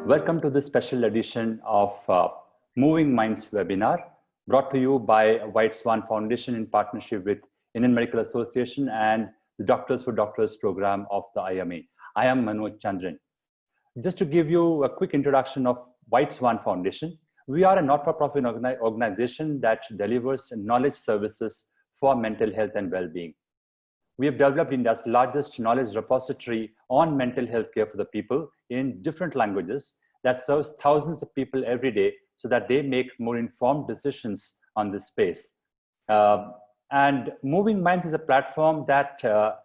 welcome to this special edition of Moving Minds webinar, brought to you by White Swan Foundation in partnership with Indian Medical Association and the Doctors for Doctors program of the IMA. I am Manoj Chandran. Just to give you a quick introduction of White Swan Foundation, we are a not-for-profit organization that delivers knowledge services for mental health and well-being. We have developed India's largest knowledge repository on mental health care for the people in different languages that serves thousands of people every day so that they make more informed decisions on this space. And Moving Minds is a platform that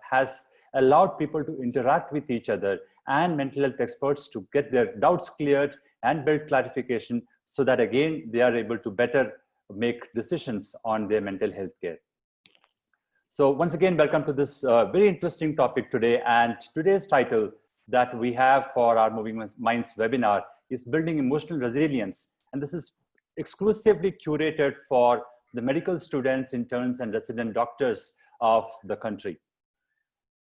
has allowed people to interact with each other and mental health experts to get their doubts cleared and build clarification so that again, they are able to better make decisions on their mental health care. So once again, welcome to this very interesting topic today. And today's title that we have for our Moving Minds webinar is Building Emotional Resilience. And this is exclusively curated for the medical students, interns, and resident doctors of the country.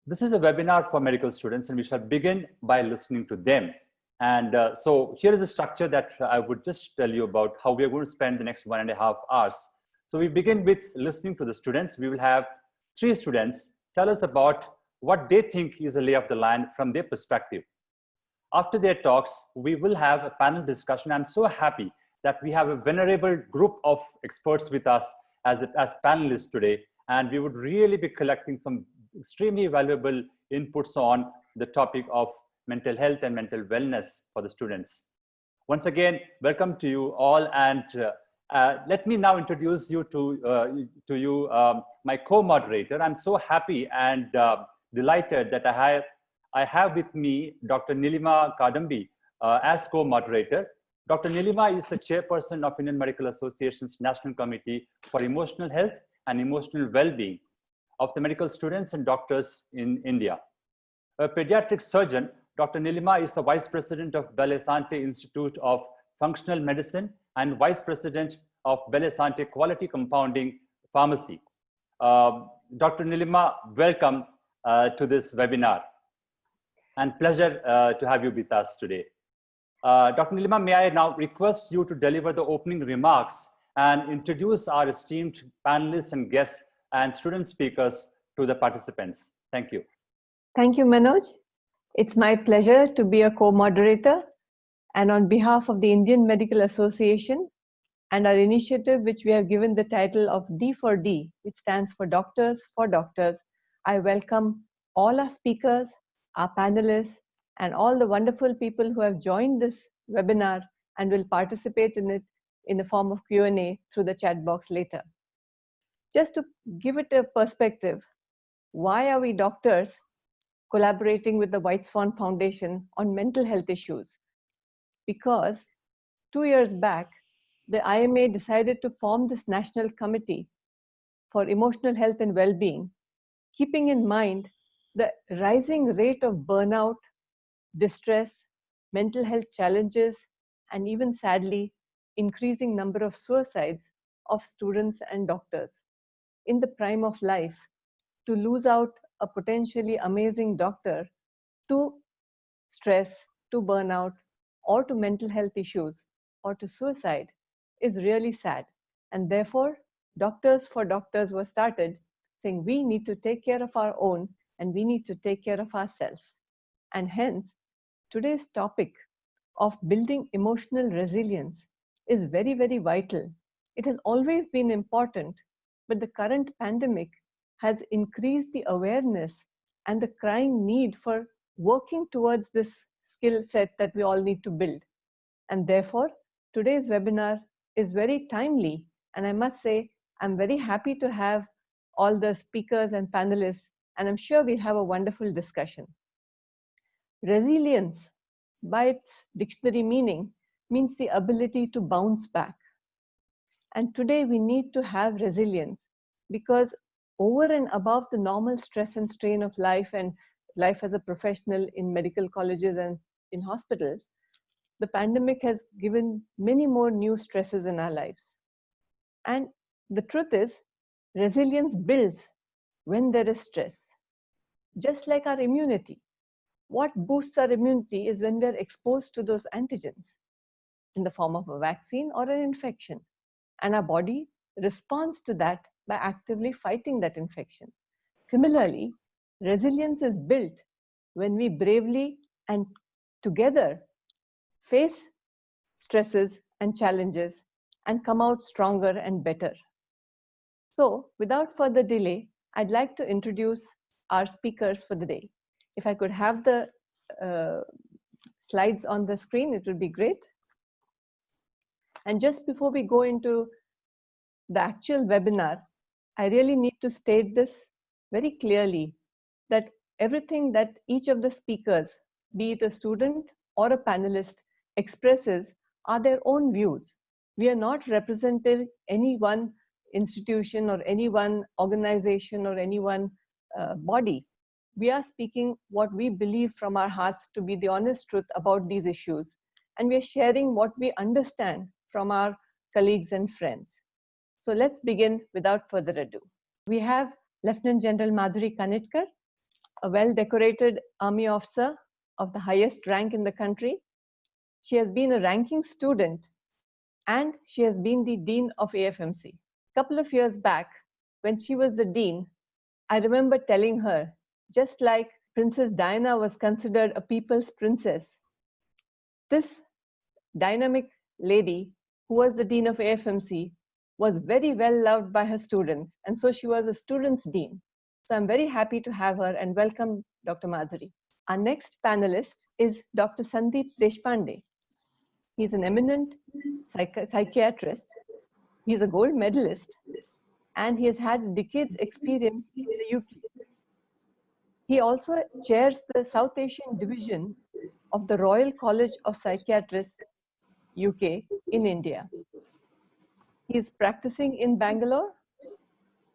This is a webinar for medical students, and we shall begin by listening to them. And so here is a structure that I would just tell you about how we are going to spend the next 1.5 hours. So we begin with listening to the students. We will have 3 students tell us about what they think is the lay of the land from their perspective. After their talks, we will have a panel discussion. I'm so happy that we have a venerable group of experts with us as panelists today, and we would really be collecting some extremely valuable inputs on the topic of mental health and mental wellness for the students. Once again, welcome to you all, and let me now introduce you to my co-moderator. I'm so happy and delighted that I have with me Dr. Nilima Kadambi as co-moderator. Dr. Nilima is the chairperson of Indian Medical Association's National Committee for Emotional Health and Emotional Well-being of the medical students and doctors in India. A pediatric surgeon, Dr. Nilima is the vice president of Belle Sante Institute of Functional Medicine and Vice President of Belle Sante Quality Compounding Pharmacy. Dr. Nilima, welcome to this webinar, and pleasure to have you with us today. Dr. Nilima, may I now request you to deliver the opening remarks and introduce our esteemed panelists and guests and student speakers to the participants. Thank you. Thank you, Manoj. It's my pleasure to be a co-moderator, and on behalf of the Indian Medical Association and our initiative, which we have given the title of D4D, which stands for Doctors for Doctors, I welcome all our speakers, our panelists, and all the wonderful people who have joined this webinar and will participate in it in the form of Q&A through the chat box later. Just to give it a perspective, why are we doctors collaborating with the White Swan Foundation on mental health issues? Because 2 years back, the IMA decided to form this National Committee for Emotional Health and Well-being, keeping in mind the rising rate of burnout, distress, mental health challenges, and even sadly, increasing number of suicides of students and doctors in the prime of life. To lose out a potentially amazing doctor to stress, to burnout, or to mental health issues, or to suicide is really sad. And therefore, Doctors for Doctors was started saying we need to take care of our own and we need to take care of ourselves. And hence, today's topic of building emotional resilience is very, very vital. It has always been important, but the current pandemic has increased the awareness and the crying need for working towards this skill set that we all need to build. And therefore, today's webinar is very timely. And I must say, I'm very happy to have all the speakers and panelists, and I'm sure we'll have a wonderful discussion. Resilience, by its dictionary meaning, means the ability to bounce back. And today we need to have resilience because over and above the normal stress and strain of life and life as a professional in medical colleges and in hospitals, the pandemic has given many more new stresses in our lives. And the truth is, resilience builds when there is stress, just like our immunity. what boosts our immunity is when we are exposed to those antigens in the form of a vaccine or an infection. And our body responds to that by actively fighting that infection. Similarly, resilience is built when we bravely and together face stresses and challenges and come out stronger and better. So, without further delay, I'd like to introduce our speakers for the day. If I could have the slides on the screen, it would be great. And just before we go into the actual webinar, I really need to state this very clearly, that everything that each of the speakers, be it a student or a panelist, expresses are their own views. We are not representing any one institution or any one organization or any one body. We are speaking what we believe from our hearts to be the honest truth about these issues. And we are sharing what we understand from our colleagues and friends. So let's begin without further ado. We have Lieutenant General Madhuri Kanitkar, a well-decorated army officer of the highest rank in the country. She has been a ranking student and she has been the Dean of AFMC. A couple of years back, when she was the Dean, I remember telling her, just like Princess Diana was considered a people's princess, this dynamic lady who was the Dean of AFMC was very well loved by her students, and so she was a student's dean. So I'm very happy to have her and welcome Dr. Madhuri. Our next panelist is Dr. Sandeep Deshpande. He's an eminent psychiatrist. He's a gold medalist, and he has had decades experience in the UK. He also chairs the South Asian division of the Royal College of Psychiatrists, UK, in India. He's practicing in Bangalore,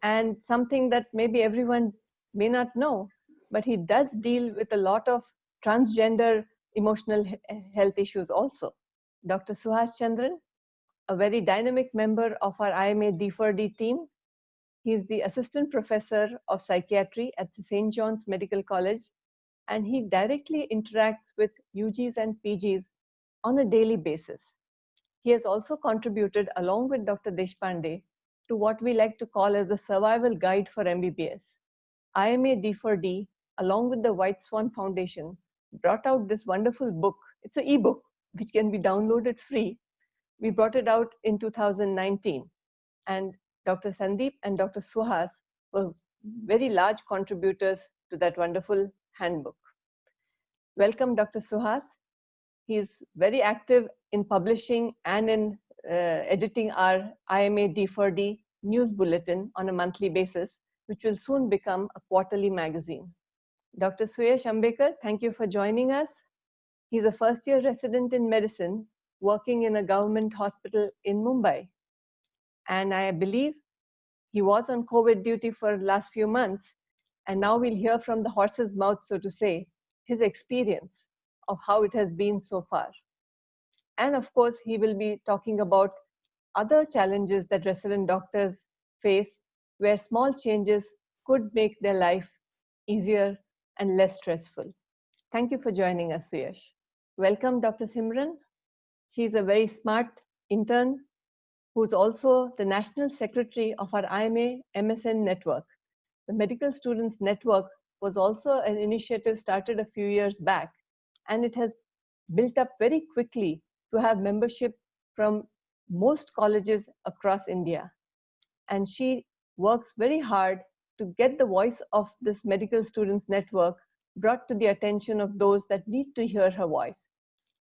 and something that maybe everyone may not know, but he does deal with a lot of transgender emotional health issues also. Dr. Suhas Chandran, a very dynamic member of our IMA D4D team. He is the assistant professor of psychiatry at the St. John's Medical College, and he directly interacts with UGs and PGs on a daily basis. He has also contributed, along with Dr. Deshpande, to what we like to call as the survival guide for MBBS. IMA D4D, along with the White Swan Foundation, brought out this wonderful book. It's an e-book which can be downloaded free. We brought it out in 2019, and Dr. Sandeep and Dr. Suhas were very large contributors to that wonderful handbook. Welcome, Dr. Suhas. He's very active in publishing and in editing our IMA D4D news bulletin on a monthly basis, which will soon become a quarterly magazine. Dr. Suyash Ambekar, thank you for joining us. He's a first-year resident in medicine working in a government hospital in Mumbai. And I believe he was on COVID duty for the last few months. And now we'll hear from the horse's mouth, so to say, his experience of how it has been so far. And of course, he will be talking about other challenges that resident doctors face, where small changes could make their life easier and less stressful. Thank you for joining us, Suyash. Welcome, Dr. Simran. She's a very smart intern who's also the National Secretary of our IMA MSN network. The Medical Students Network was also an initiative started a few years back, and it has built up very quickly to have membership from most colleges across India. And she works very hard to get the voice of this Medical Students Network brought to the attention of those that need to hear her voice.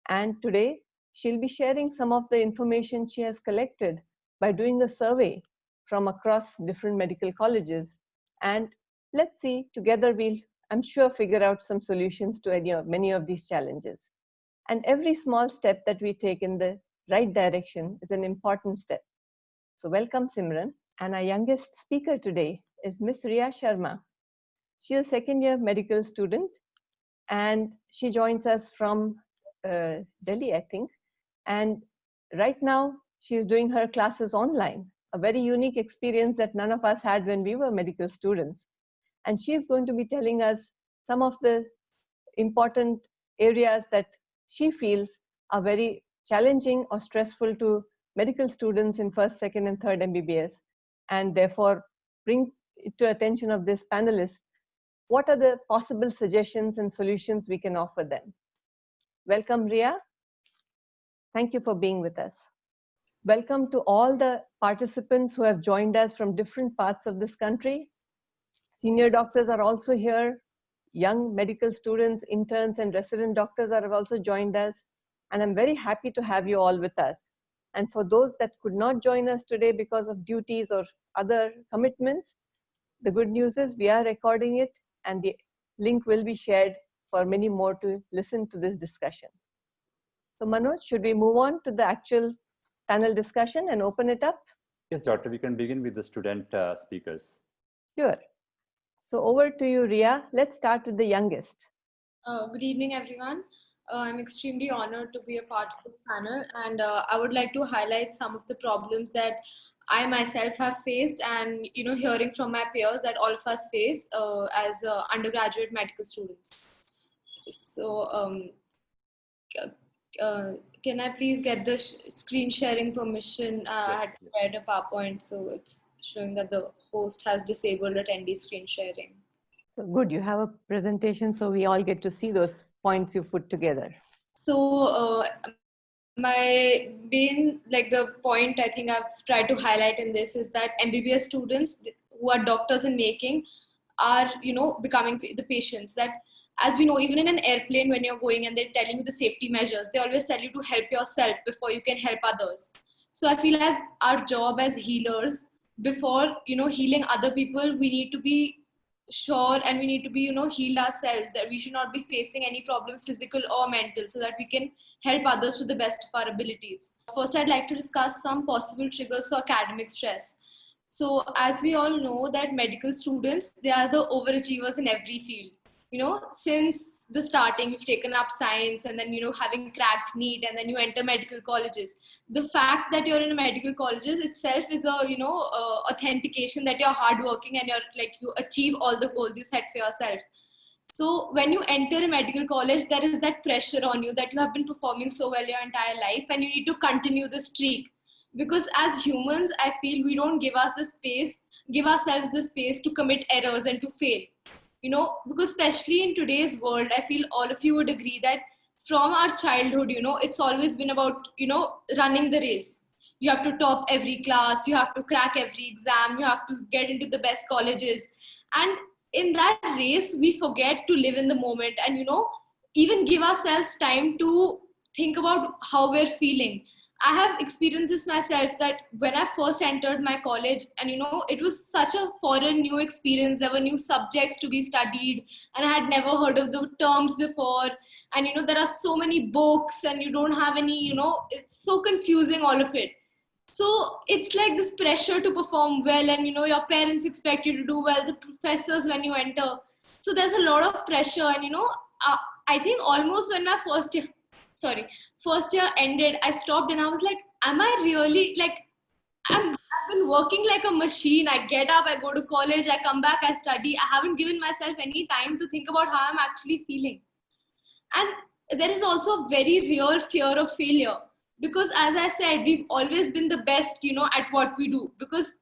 And today, she'll be sharing some of the information she has collected by doing a survey from across different medical colleges. And let's see, together we'll, I'm sure, figure out some solutions to many of these challenges. And every small step that we take in the right direction is an important step. So welcome, Simran. And our youngest speaker today is Miss Riya Sharma. She's a second-year medical student, and she joins us from Delhi, I think. And right now, she's doing her classes online, a very unique experience that none of us had when we were medical students. And she's going to be telling us some of the important areas that she feels are very challenging or stressful to medical students in first, second, and third MBBS, and therefore bring it to attention of this panelists what are the possible suggestions and solutions we can offer them. Welcome, Ria. Thank you for being with us. Welcome to all the participants who have joined us from different parts of this country. Senior doctors are also here. Young medical students, interns, and resident doctors have also joined us. And I'm very happy to have you all with us. And for those that could not join us today because of duties or other commitments, the good news is we are recording it and the link will be shared for many more to listen to this discussion. So Manoj, should we move on to the actual panel discussion and open it up? Yes, Doctor, we can begin with the student speakers. Sure. So over to you, Ria. Let's start with the youngest. Good evening, everyone. I'm extremely honored to be a part of this panel, and I would like to highlight some of the problems that I myself have faced, and hearing from my peers that all of us face as undergraduate medical students. So, can I please get the screen sharing permission? I had prepared a PowerPoint, so it's showing that the host has disabled attendee screen sharing. So good, you have a presentation, so we all get to see those points you put together. So my main, the point I think I've tried to highlight in this is that MBBS students who are doctors in making are, becoming the patients. That, as we know, even in an airplane, when you're going and they're telling you the safety measures, they always tell you to help yourself before you can help others. So I feel as our job as healers, before, healing other people, we need to be sure and we need to be, healed ourselves, that we should not be facing any problems, physical or mental, so that we can help others to the best of our abilities. First, I'd like to discuss some possible triggers for academic stress. So as we all know that medical students, they are the overachievers in every field. Since the starting, you've taken up science and then, having cracked NEET and then you enter medical colleges. The fact that you're in medical colleges itself is a, authentication that you're hardworking and you achieve all the goals you set for yourself. So when you enter a medical college, there is that pressure on you that you have been performing so well your entire life and you need to continue the streak. Because as humans, I feel we don't give ourselves the space to commit errors and to fail. Because especially in today's world, I feel all of you would agree that from our childhood, it's always been about, running the race. You have to top every class, you have to crack every exam, you have to get into the best colleges. And in that race, we forget to live in the moment and, even give ourselves time to think about how we're feeling. I have experienced this myself, that when I first entered my college and, it was such a foreign new experience. There were new subjects to be studied and I had never heard of the terms before. And, there are so many books and you don't have any, it's so confusing, all of it. So it's like this pressure to perform well and, your parents expect you to do well, the professors when you enter. So there's a lot of pressure and, I think almost when my first year ended, I stopped and I was like, am I really, I've been working like a machine. I get up, I go to college, I come back, I study. I haven't given myself any time to think about how I'm actually feeling. And there is also a very real fear of failure. Because as I said, we've always been the best, at what we do. Because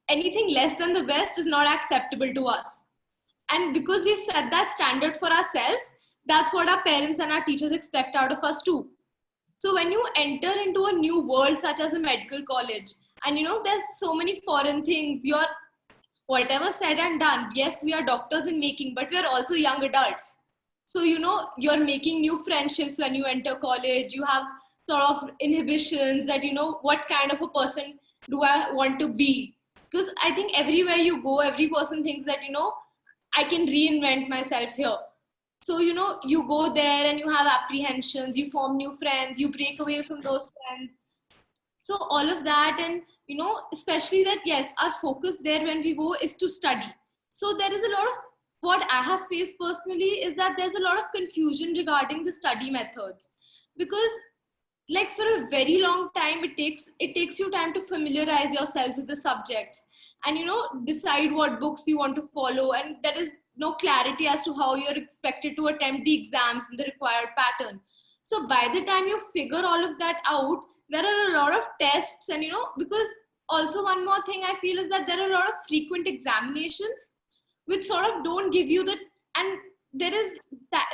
anything less than the best is not acceptable to us. And because we've set that standard for ourselves, that's what our parents and our teachers expect out of us too. So when you enter into a new world such as a medical college, and there's so many foreign things, you're whatever said and done, yes, we are doctors in making, but we are also young adults. So, you're making new friendships when you enter college, you have sort of inhibitions that, what kind of a person do I want to be? Because I think everywhere you go, every person thinks that, I can reinvent myself here. So, you go there and you have apprehensions, you form new friends, you break away from those friends. So all of that, and, especially that, yes, our focus there when we go is to study. So there is a lot of, what I have faced personally is that there's a lot of confusion regarding the study methods. Because for a very long time, it takes you time to familiarize yourselves with the subjects and, decide what books you want to follow. And no clarity as to how you're expected to attempt the exams in the required pattern. So by the time you figure all of that out, there are a lot of tests, and because also one more thing I feel is that there are a lot of frequent examinations which sort of don't give you and there is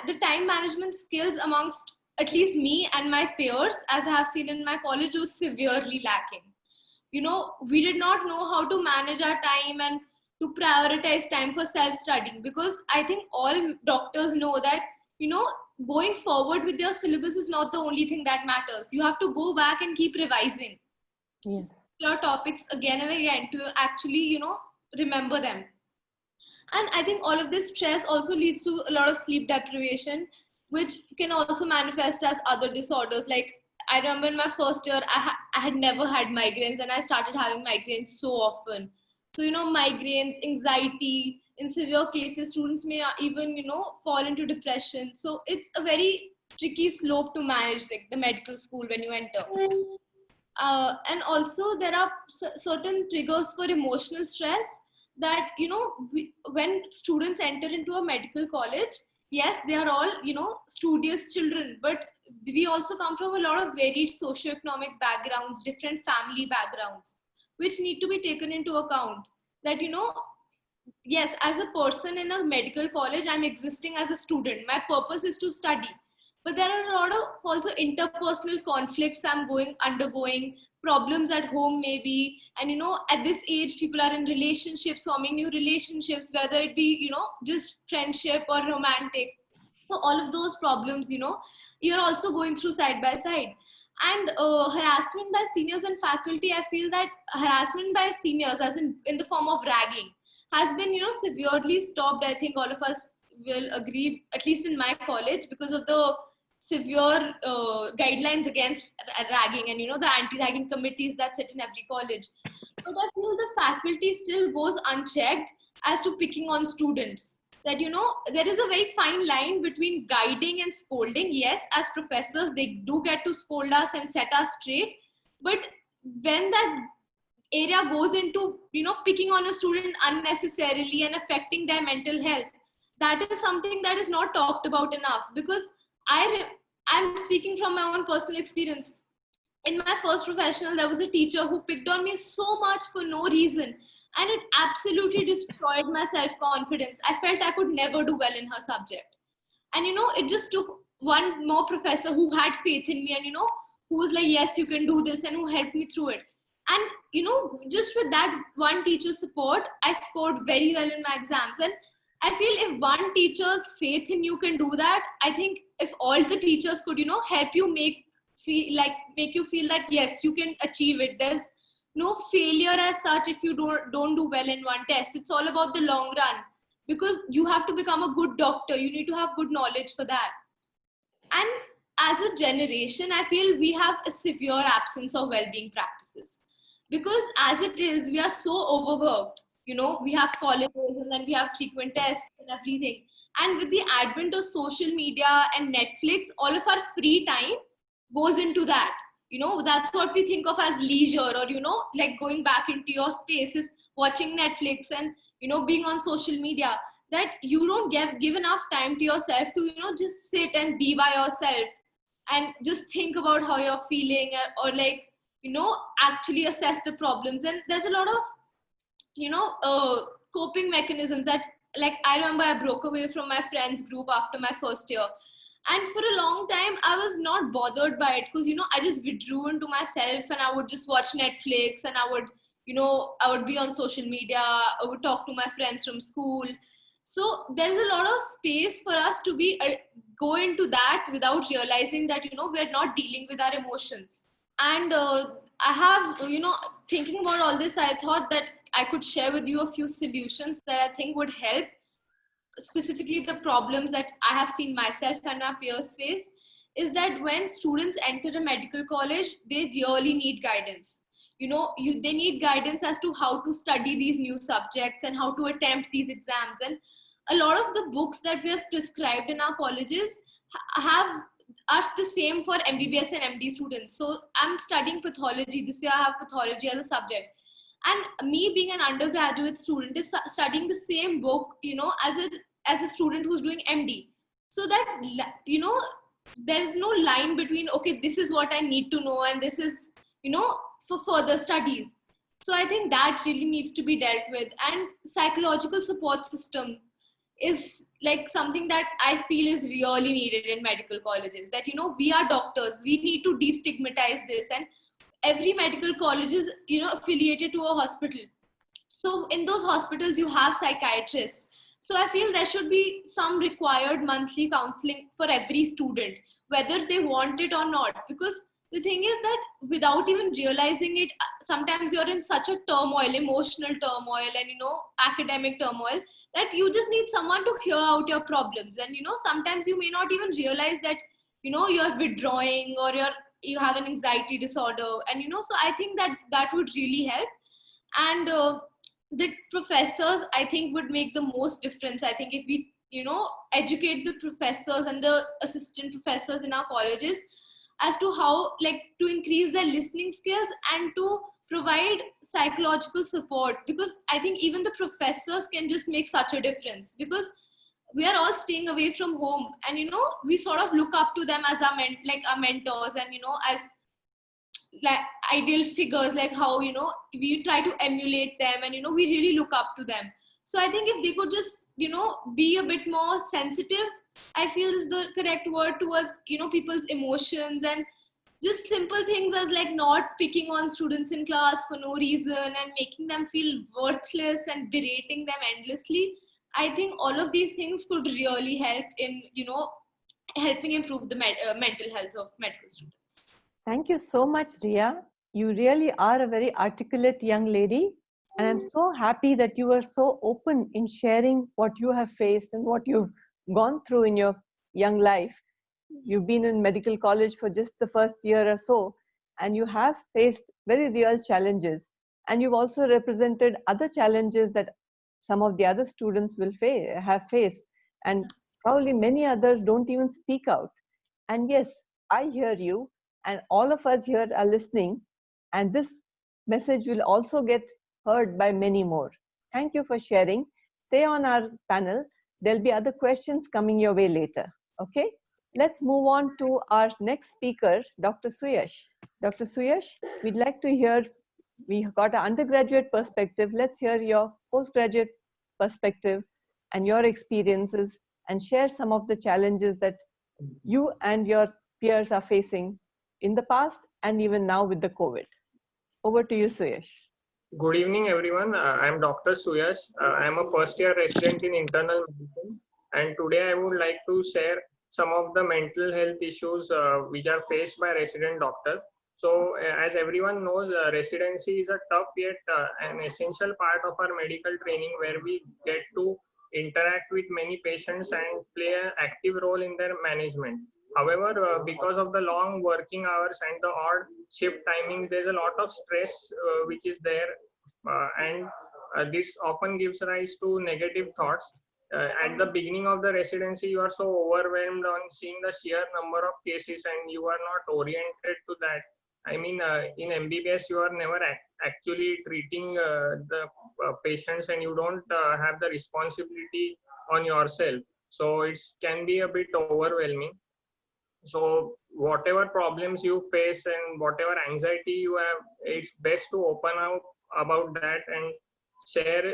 the time management skills amongst at least me and my peers, as I have seen in my college, was severely lacking. We did not know how to manage our time and to prioritize time for self-studying, because I think all doctors know that, going forward with your syllabus is not the only thing that matters. You have to go back and keep revising your topics again and again to actually, remember them. And I think all of this stress also leads to a lot of sleep deprivation, which can also manifest as other disorders. Like, I remember in my first year, I had never had migraines, and I started having migraines so often. So, migraines, anxiety, in severe cases, students may even, fall into depression. So it's a very tricky slope to manage, like the medical school when you enter. And also there are certain triggers for emotional stress that, when students enter into a medical college, yes, they are all, studious children, but we also come from a lot of varied socioeconomic backgrounds, different family backgrounds, which need to be taken into account. That, yes, as a person in a medical college, I'm existing as a student. My purpose is to study. But there are a lot of also interpersonal conflicts I'm undergoing, problems at home maybe. And, at this age, people are in relationships, forming new relationships, whether it be, just friendship or romantic. So all of those problems, you're also going through side by side. And harassment by seniors and faculty, I feel that harassment by seniors, as in the form of ragging, has been, severely stopped. I think all of us will agree, at least in my college, because of the severe guidelines against ragging and, the anti-ragging committees that sit in every college. But I feel the faculty still goes unchecked as to picking on students. That, there is a very fine line between guiding and scolding. Yes, as professors, they do get to scold us and set us straight. But when that area goes into, picking on a student unnecessarily and affecting their mental health, that is something that is not talked about enough. Because I'm speaking from my own personal experience. In my first professional, there was a teacher who picked on me so much for no reason. And it absolutely destroyed my self-confidence. I felt I could never do well in her subject. And, it just took one more professor who had faith in me and, who was like, yes, you can do this, and who helped me through it. And, just with that one teacher's support, I scored very well in my exams. And I feel if one teacher's faith in you can do that, I think if all the teachers could, help you make you feel that, yes, you can achieve it. There's no failure as such if you don't do well in one test. It's all about the long run, because you have to become a good doctor. You need to have good knowledge for that. And as a generation, I feel we have a severe absence of well-being practices, because as it is, we are so overworked. We have colleges, and then we have frequent tests and everything. And with the advent of social media and Netflix, all of our free time goes into that. That's what we think of as leisure, or, like going back into your spaces, watching Netflix and, being on social media, that you don't give enough time to yourself to, just sit and be by yourself and just think about how you're feeling, or like, actually assess the problems. And there's a lot of, coping mechanisms that, like, I remember I broke away from my friends group after my first year. And for a long time, I was not bothered by it, because, I just withdrew into myself, and I would just watch Netflix, and I would be on social media. I would talk to my friends from school. So there's a lot of space for us to go into that without realizing that, we're not dealing with our emotions. And I have, thinking about all this, I thought that I could share with you a few solutions that I think would help, specifically the problems that I have seen myself and my peers face. Is that when students enter a medical college, they really need guidance. They need guidance as to how to study these new subjects and how to attempt these exams. And a lot of the books that we are prescribed in our colleges are the same for MBBS and MD students. So I'm studying pathology. This year I have pathology as a subject. And me being an undergraduate student is studying the same book, as a student who's doing MD. So that, you know, there is no line between, okay, this is what I need to know and this is, you know, for further studies. So I think that really needs to be dealt with. And psychological support system is like something that I feel is really needed in medical colleges. That, you know, we are doctors, we need to destigmatize this, and every medical college is, you know, affiliated to a hospital. So in those hospitals you have psychiatrists. So I feel there should be some required monthly counseling for every student, whether they want it or not. Because the thing is that without even realizing it, sometimes you're in such a turmoil, emotional turmoil, and, you know, academic turmoil, that you just need someone to hear out your problems. And, you know, sometimes you may not even realize that, you know, you're withdrawing or you have an anxiety disorder. And, you know, so I think that that would really help. And the professors, I think, would make the most difference. I think if we, you know, educate the professors and the assistant professors in our colleges as to how, like, to increase their listening skills and to provide psychological support. Because I think even the professors can just make such a difference, because we are all staying away from home, and, you know, we sort of look up to them as our our mentors, and, you know, as like ideal figures, like how, you know, we try to emulate them, and, you know, we really look up to them. So I think if they could just, you know, be a bit more sensitive, I feel is the correct word, towards, you know, people's emotions, and just simple things as like not picking on students in class for no reason and making them feel worthless and berating them endlessly. I think all of these things could really help in, you know, helping improve the mental health of medical students. Thank you so much, Ria. You really are a very articulate young lady. And I'm so happy that you were so open in sharing what you have faced and what you've gone through in your young life. You've been in medical college for just the first year or so, and you have faced very real challenges. And you've also represented other challenges that some of the other students will have faced. And probably many others don't even speak out. And yes, I hear you, and all of us here are listening. And this message will also get heard by many more. Thank you for sharing. Stay on our panel. There'll be other questions coming your way later. Okay? Let's move on to our next speaker, Dr. Suyash. Dr. Suyash, we'd like to hear, we got an undergraduate perspective. Let's hear your postgraduate perspective and your experiences, and share some of the challenges that you and your peers are facing in the past and even now with the COVID. Over to you, Suyash. Good evening, everyone. I am Dr. Suyash. I am a first-year resident in internal medicine, and today I would like to share some of the mental health issues which are faced by resident doctors. So, as everyone knows, residency is a tough yet an essential part of our medical training, where we get to interact with many patients and play an active role in their management. However, because of the long working hours and the odd shift timings, there's a lot of stress which is there, and this often gives rise to negative thoughts. At the beginning of the residency, you are so overwhelmed on seeing the sheer number of cases, and you are not oriented to that. I mean, in MBBS, you are never actually treating the patients, and you don't have the responsibility on yourself. So it can be a bit overwhelming. So whatever problems you face and whatever anxiety you have, it's best to open out about that and share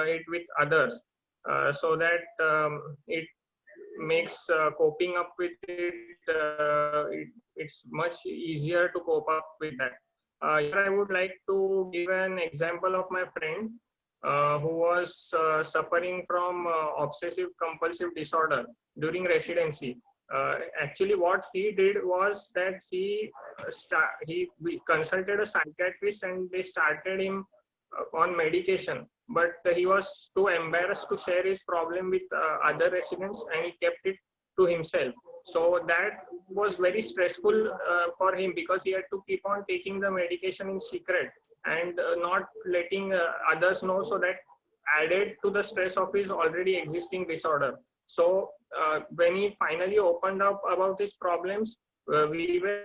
it with others, so that it makes coping up with it's much easier to cope up with that. Here I would like to give an example of my friend who was suffering from obsessive compulsive disorder during residency. Actually, what he did was that we consulted a psychiatrist, and they started him on medication, but he was too embarrassed to share his problem with other residents, and he kept it to himself. So that was very stressful for him, because he had to keep on taking the medication in secret and not letting others know, so that added to the stress of his already existing disorder. So when he finally opened up about his problems, we were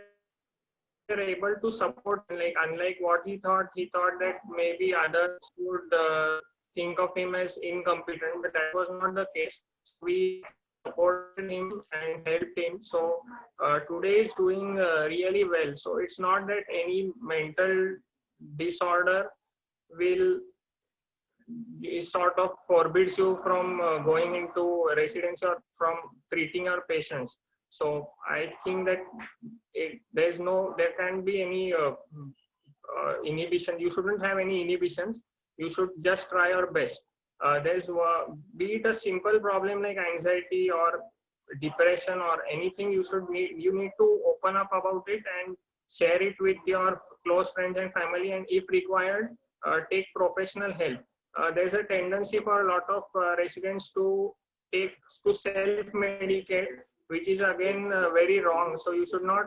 able to support, like, unlike what he thought that maybe others would think of him as incompetent, but that was not the case. We supported him and helped him. So today is doing really well. So it's not that any mental disorder will sort of forbids you from going into residency or from treating your patients. So I think that there can't be any inhibition. You shouldn't have any inhibitions. You should just try your best. Be it a simple problem like anxiety or depression or anything, you need to open up about it and share it with your close friends and family, and if required, take professional help. There's a tendency for a lot of residents to self-medicate, which is again very wrong. So you should not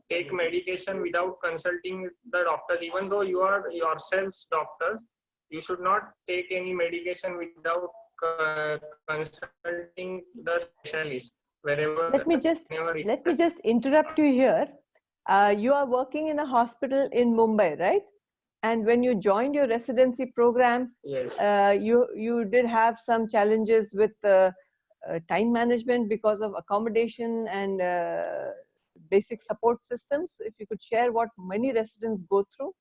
take medication without consulting the doctors. Even though you are yourselves doctors, you should not take any medication without consulting the specialist. Let me just interrupt you here. You are working in a hospital in Mumbai, right? And when you joined your residency program, yes, you did have some challenges with time management because of accommodation and basic support systems. If you could share what many residents go through.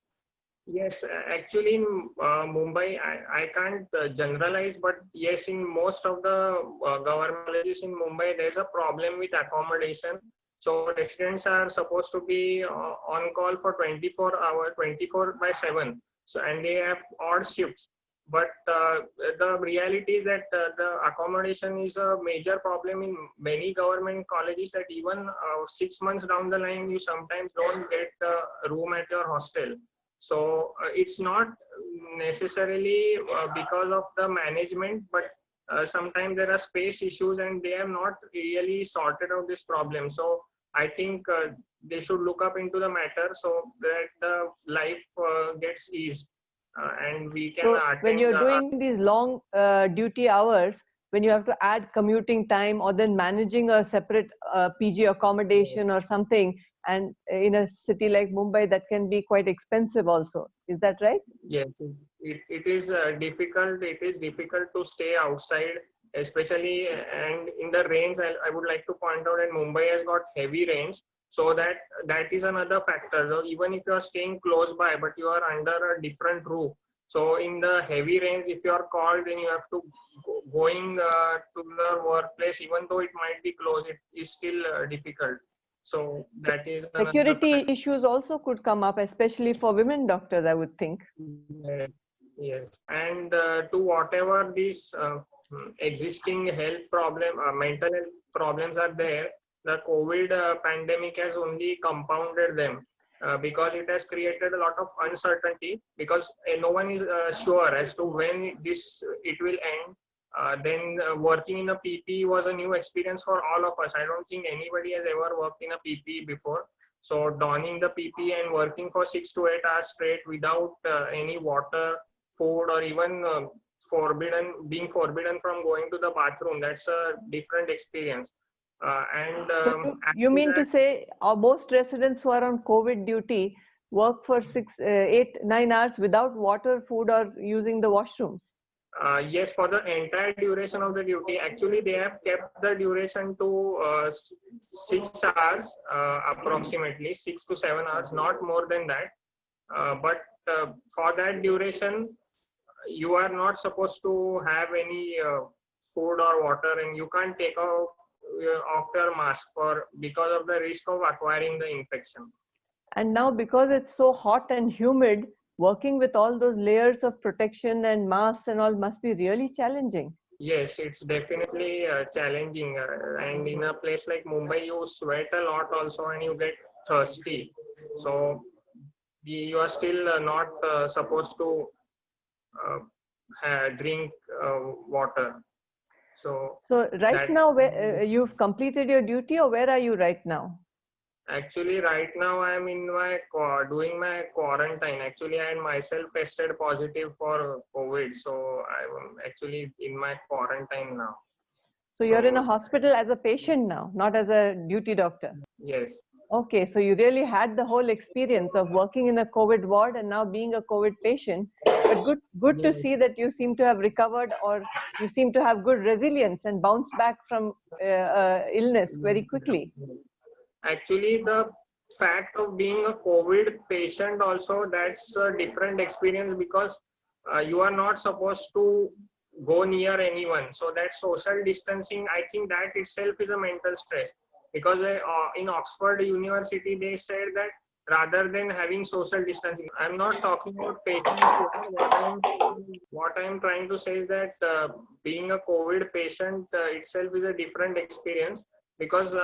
Yes, actually in Mumbai, I can't generalize, but yes, in most of the government colleges in Mumbai, there's a problem with accommodation. So residents are supposed to be on call for 24 hours, 24/7. So, and they have odd shifts. But the reality is that the accommodation is a major problem in many government colleges, that even 6 months down the line, you sometimes don't get a room at your hostel. So it's not necessarily because of the management, but sometimes there are space issues and they have not really sorted out this problem. So I think they should look up into the matter so that the life gets eased and we can attend. When you're doing these long duty hours, when you have to add commuting time or then managing a separate PG accommodation or something, and in a city like Mumbai, that can be quite expensive also. Is that right? Yes, it is difficult. It is difficult to stay outside, especially and in the rains. I would like to point out that Mumbai has got heavy rains, so that is another factor. So even if you are staying close by, but you are under a different roof, so in the heavy rains, if you are called, then you have to going to the workplace, even though it might be close, it is still difficult. So that is security issues also could come up, especially for women doctors, I would think. Yes, and to whatever these existing health mental health problems are there, the COVID pandemic has only compounded them because it has created a lot of uncertainty, because no one is sure as to when it will end. Then working in a PPE was a new experience for all of us. I don't think anybody has ever worked in a PPE before. So donning the PPE and working for 6 to 8 hours straight without any water, food, or even being forbidden from going to the bathroom, that's a different experience. So you mean to say most residents who are on COVID duty work for 6, 8, 9 hours without water, food, or using the washrooms? Yes, for the entire duration of the duty. Actually, they have kept the duration to 6 hours, approximately 6 to 7 hours, not more than that. But for that duration, you are not supposed to have any food or water, and you can't take off your mask because of the risk of acquiring the infection. And now, because it's so hot and humid, working with all those layers of protection and masks and all must be really challenging. Yes, it's definitely challenging. And in a place like Mumbai, you sweat a lot also and you get thirsty. So you are still not supposed to drink water. So right now, you've completed your duty, or where are you right now? Actually, right now I'm in doing my quarantine. Actually, I myself tested positive for COVID, so I'm actually in my quarantine now. So you're in a hospital as a patient now, not as a duty doctor. Yes. Okay, so you really had the whole experience of working in a COVID ward and now being a COVID patient. But good to see that you seem to have recovered, or you seem to have good resilience and bounced back from illness very quickly. Actually, the fact of being a COVID patient also, that's a different experience, because you are not supposed to go near anyone. So that social distancing, I think that itself is a mental stress, because in Oxford University, they said that rather than having social distancing, I'm not talking about patients. What I'm trying to say is that being a COVID patient itself is a different experience, because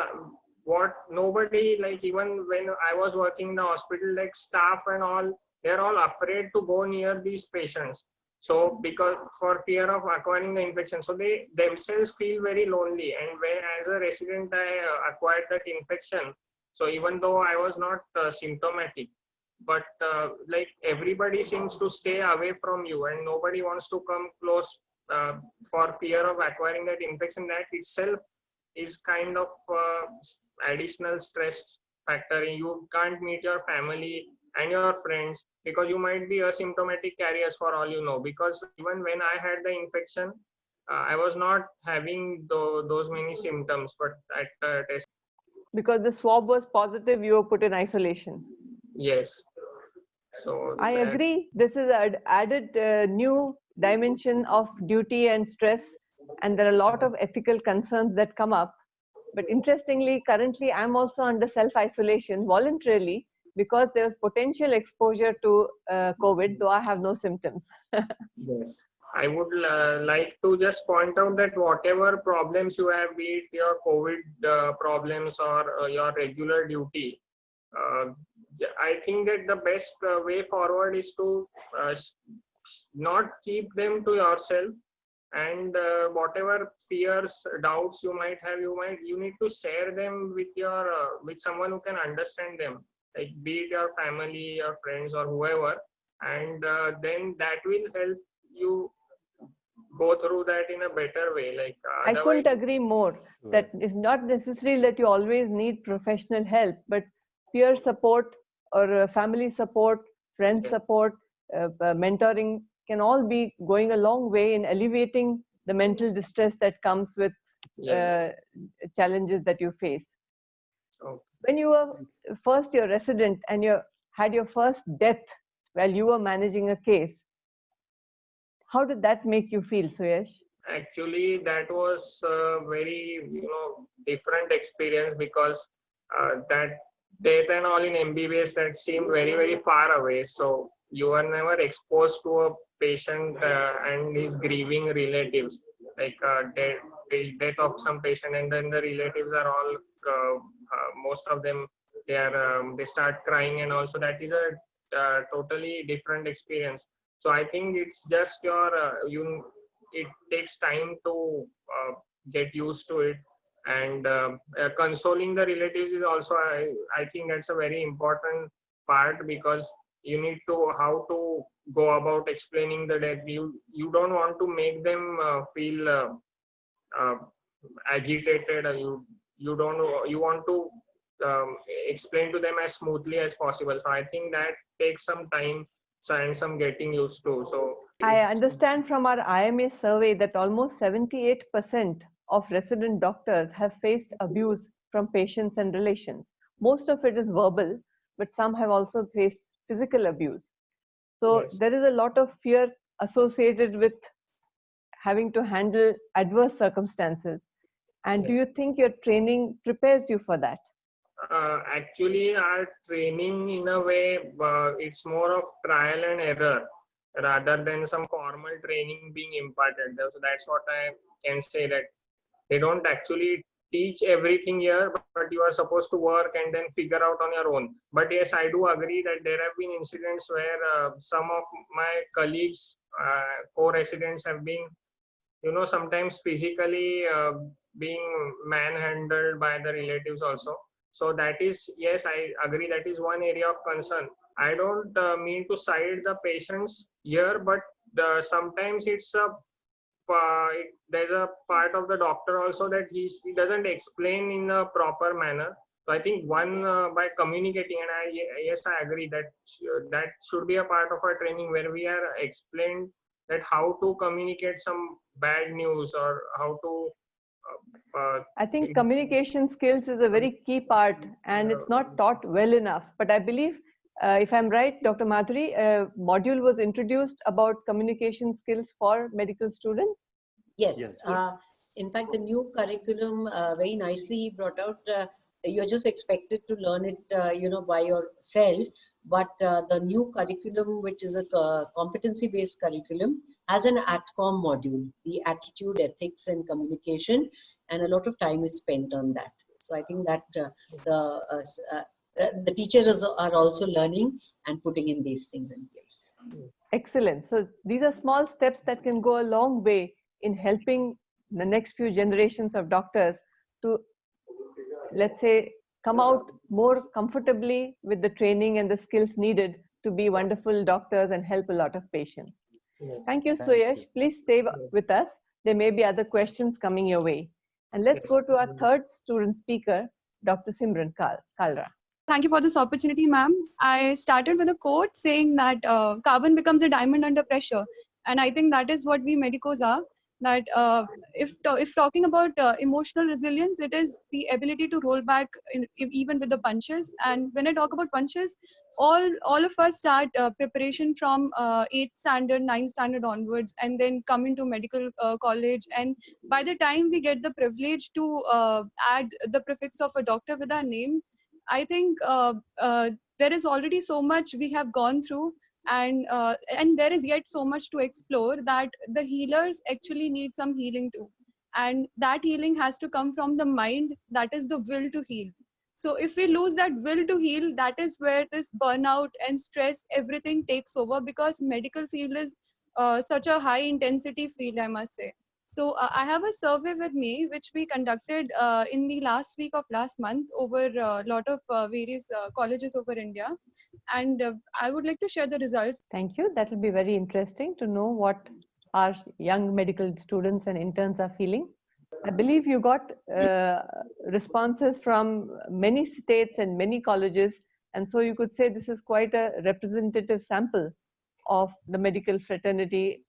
what nobody, like even when I was working in the hospital, like staff and all, they're all afraid to go near these patients. So because for fear of acquiring the infection, so they themselves feel very lonely. And when as a resident, I acquired that infection. So even though I was not symptomatic, but like everybody seems to stay away from you, and nobody wants to come close for fear of acquiring that infection. That itself is kind of additional stress factor. You can't meet your family and your friends because you might be asymptomatic carriers for all you know. Because even when I had the infection, I was not having those many symptoms, but at test. Because the swab was positive, you were put in isolation. Yes. So I agree. This is an added new dimension of duty and stress, and there are a lot of ethical concerns that come up. But interestingly, currently, I'm also under self-isolation voluntarily because there's potential exposure to COVID, though I have no symptoms. Yes. I would like to just point out that whatever problems you have, be it your COVID problems or your regular duty, I think that the best way forward is to not keep them to yourself, and whatever fears, doubts you might have, you need to share them with your with someone who can understand them, like be it your family, your friends, or whoever, and then that will help you go through that in a better way. Like I couldn't agree more. That it's not necessary that you always need professional help, but peer support or family support, friend support, mentoring can all be going a long way in alleviating the mental distress that comes with challenges that you face. When you were first year resident and you had your first death while you were managing a case, how did that make you feel, Suyash? Actually, that was a very different experience, because that death and all in MBBS, that seemed very far away. So you are never exposed to a patient and his grieving relatives, like death of some patient, and then the relatives are all most of them, they start crying, and also that is a totally different experience. So I think it's just it takes time to get used to it, and consoling the relatives is also, I think that's a very important part, because you need to how to go about explaining the death. You don't want to make them feel agitated, you want to explain to them as smoothly as possible. So I think that takes some time and some getting used to. So I understand from our IMA survey that almost 78% of resident doctors have faced abuse from patients and relations. Most of it is verbal, but some have also faced physical abuse. So there is a lot of fear associated with having to handle adverse circumstances. And do you think your training prepares you for that? Actually, our training, in a way, it's more of trial and error rather than some formal training being imparted. So that's what I can say, that they don't actually teach everything here, but you are supposed to work and then figure out on your own. But yes, I do agree that there have been incidents where some of my colleagues, co-residents, have been, sometimes physically being manhandled by the relatives also. So that is, yes, I agree, that is one area of concern. I don't mean to side the patients here, but sometimes it's there's a part of the doctor also that he doesn't explain in a proper manner. So I think one by communicating, and yes, I agree that that should be a part of our training where we are explained that how to communicate some bad news or how to. I think communication skills is a very key part, and it's not taught well enough. But I believe, if I'm right, Dr. Madhuri, a module was introduced about communication skills for medical students. Yes. In fact, the new curriculum very nicely brought out. You're just expected to learn it, by yourself. But the new curriculum, which is a competency-based curriculum, has an ATCOM module, the attitude, ethics, and communication, and a lot of time is spent on that. So I think that the teachers are also learning and putting in these things in place. Excellent. So these are small steps that can go a long way in helping the next few generations of doctors to, let's say, come out more comfortably with the training and the skills needed to be wonderful doctors and help a lot of patients. Thank you, Suyash. Please stay with us. There may be other questions coming your way. And let's go to our third student speaker, Dr. Simran Kalra. Thank you for this opportunity, ma'am. I started with a quote saying that carbon becomes a diamond under pressure. And I think that is what we medicos are. That if talking about emotional resilience, it is the ability to roll back even with the punches. And when I talk about punches, all of us start preparation from 8th standard, 9th standard onwards, and then come into medical college. And by the time we get the privilege to add the prefix of a doctor with our name, I think there is already so much we have gone through, and there is yet so much to explore, that the healers actually need some healing too. And that healing has to come from the mind, that is the will to heal. So if we lose that will to heal, that is where this burnout and stress, everything takes over, because medical field is such a high intensity field, I must say. So I have a survey with me, which we conducted in the last week of last month over a lot of various colleges over India. And I would like to share the results. Thank you. That will be very interesting to know what our young medical students and interns are feeling. I believe you got responses from many states and many colleges. And so you could say this is quite a representative sample of the medical fraternity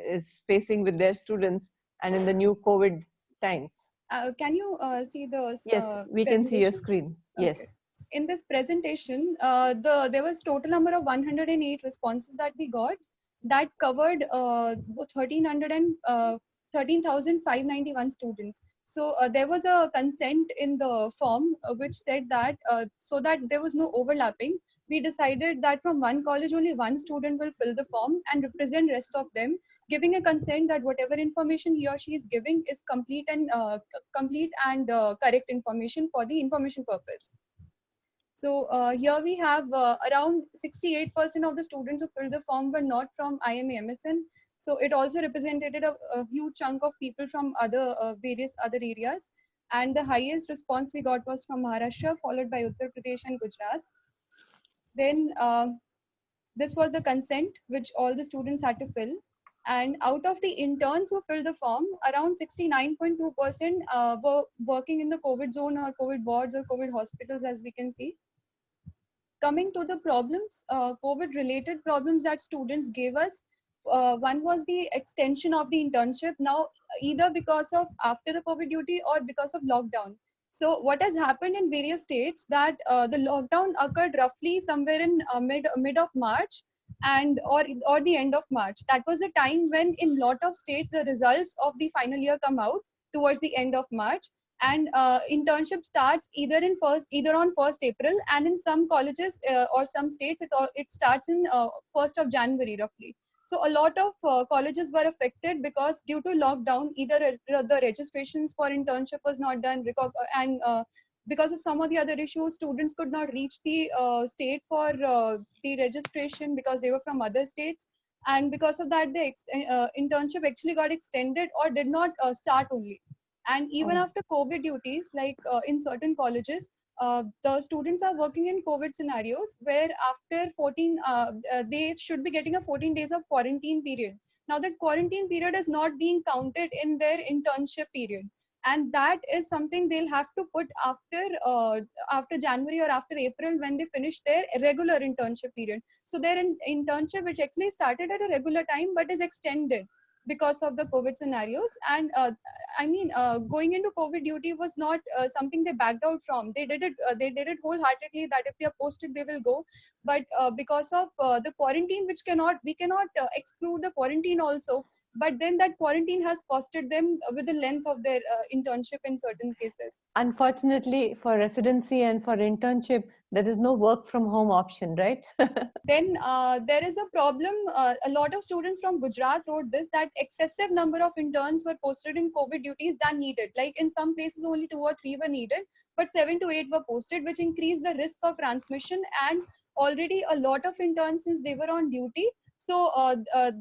is facing with their students and in the new COVID times. Can you see the Yes, we can see your screen. Yes. Okay. In this presentation, there was total number of 108 responses that we got, that covered 13,591 students. So there was a consent in the form which said that so that there was no overlapping, we decided that from one college only one student will fill the form and represent rest of them, giving a consent that whatever information he or she is giving is complete and correct information for the information purpose. So here we have around 68% of the students who filled the form were not from IMA MSN. So it also represented a huge chunk of people from other various other areas. And the highest response we got was from Maharashtra, followed by Uttar Pradesh and Gujarat. Then this was the consent which all the students had to fill. And out of the interns who filled the form, around 69.2% were working in the COVID zone or COVID wards or COVID hospitals, as we can see. Coming to the problems, COVID related problems that students gave us, one was the extension of the internship, now either because of after the COVID duty or because of lockdown. So what has happened in various states that the lockdown occurred roughly somewhere in mid of March and or the end of March. That was the time when in lot of states the results of the final year come out towards the end of March, and internship starts either on 1st April, and in some colleges or some states it starts in 1st of January roughly. So a lot of colleges were affected because due to lockdown, either the registrations for internship was not done, and because of some of the other issues, students could not reach the state for the registration because they were from other states. And because of that, the internship actually got extended or did not start only. And even after COVID duties, like in certain colleges, the students are working in COVID scenarios where after 14, they should be getting a 14 days of quarantine period. Now that quarantine period is not being counted in their internship period. and that is something they'll have to put after January or after April when they finish their regular internship period. So their internship, which actually started at a regular time but is extended because of the COVID scenarios. And going into COVID duty was not something they backed out from. They did it wholeheartedly, that if they are posted they will go. But because of the quarantine, which we cannot exclude the quarantine also, but then that quarantine has costed them with the length of their internship in certain cases. Unfortunately, for residency and for internship, there is no work from home option, right? Then there is a problem. A lot of students from Gujarat wrote this, that excessive number of interns were posted in COVID duties than needed. Like in some places only 2 or 3 were needed, but 7 to 8 were posted, which increased the risk of transmission. And already a lot of interns, since they were on duty, so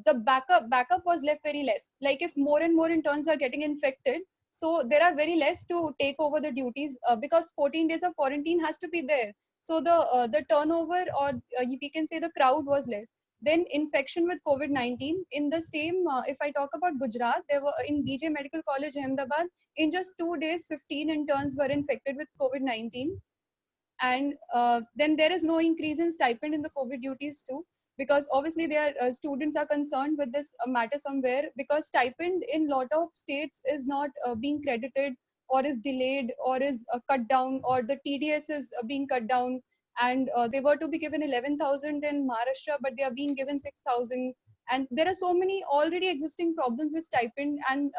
the backup was left very less. Like if more and more interns are getting infected, so there are very less to take over the duties because 14 days of quarantine has to be there. So the turnover, or we can say the crowd, was less. Then infection with COVID-19 in the same. If I talk about Gujarat, there were in BJ Medical College, Ahmedabad, in just 2 days, 15 interns were infected with COVID-19. And then there is no increase in stipend in the COVID duties too, because obviously their students are concerned with this matter somewhere, because stipend in lot of states is not being credited, or is delayed, or is cut down, or the TDS is being cut down. And they were to be given 11,000 in Maharashtra, but they are being given 6,000. And there are so many already existing problems with stipend. And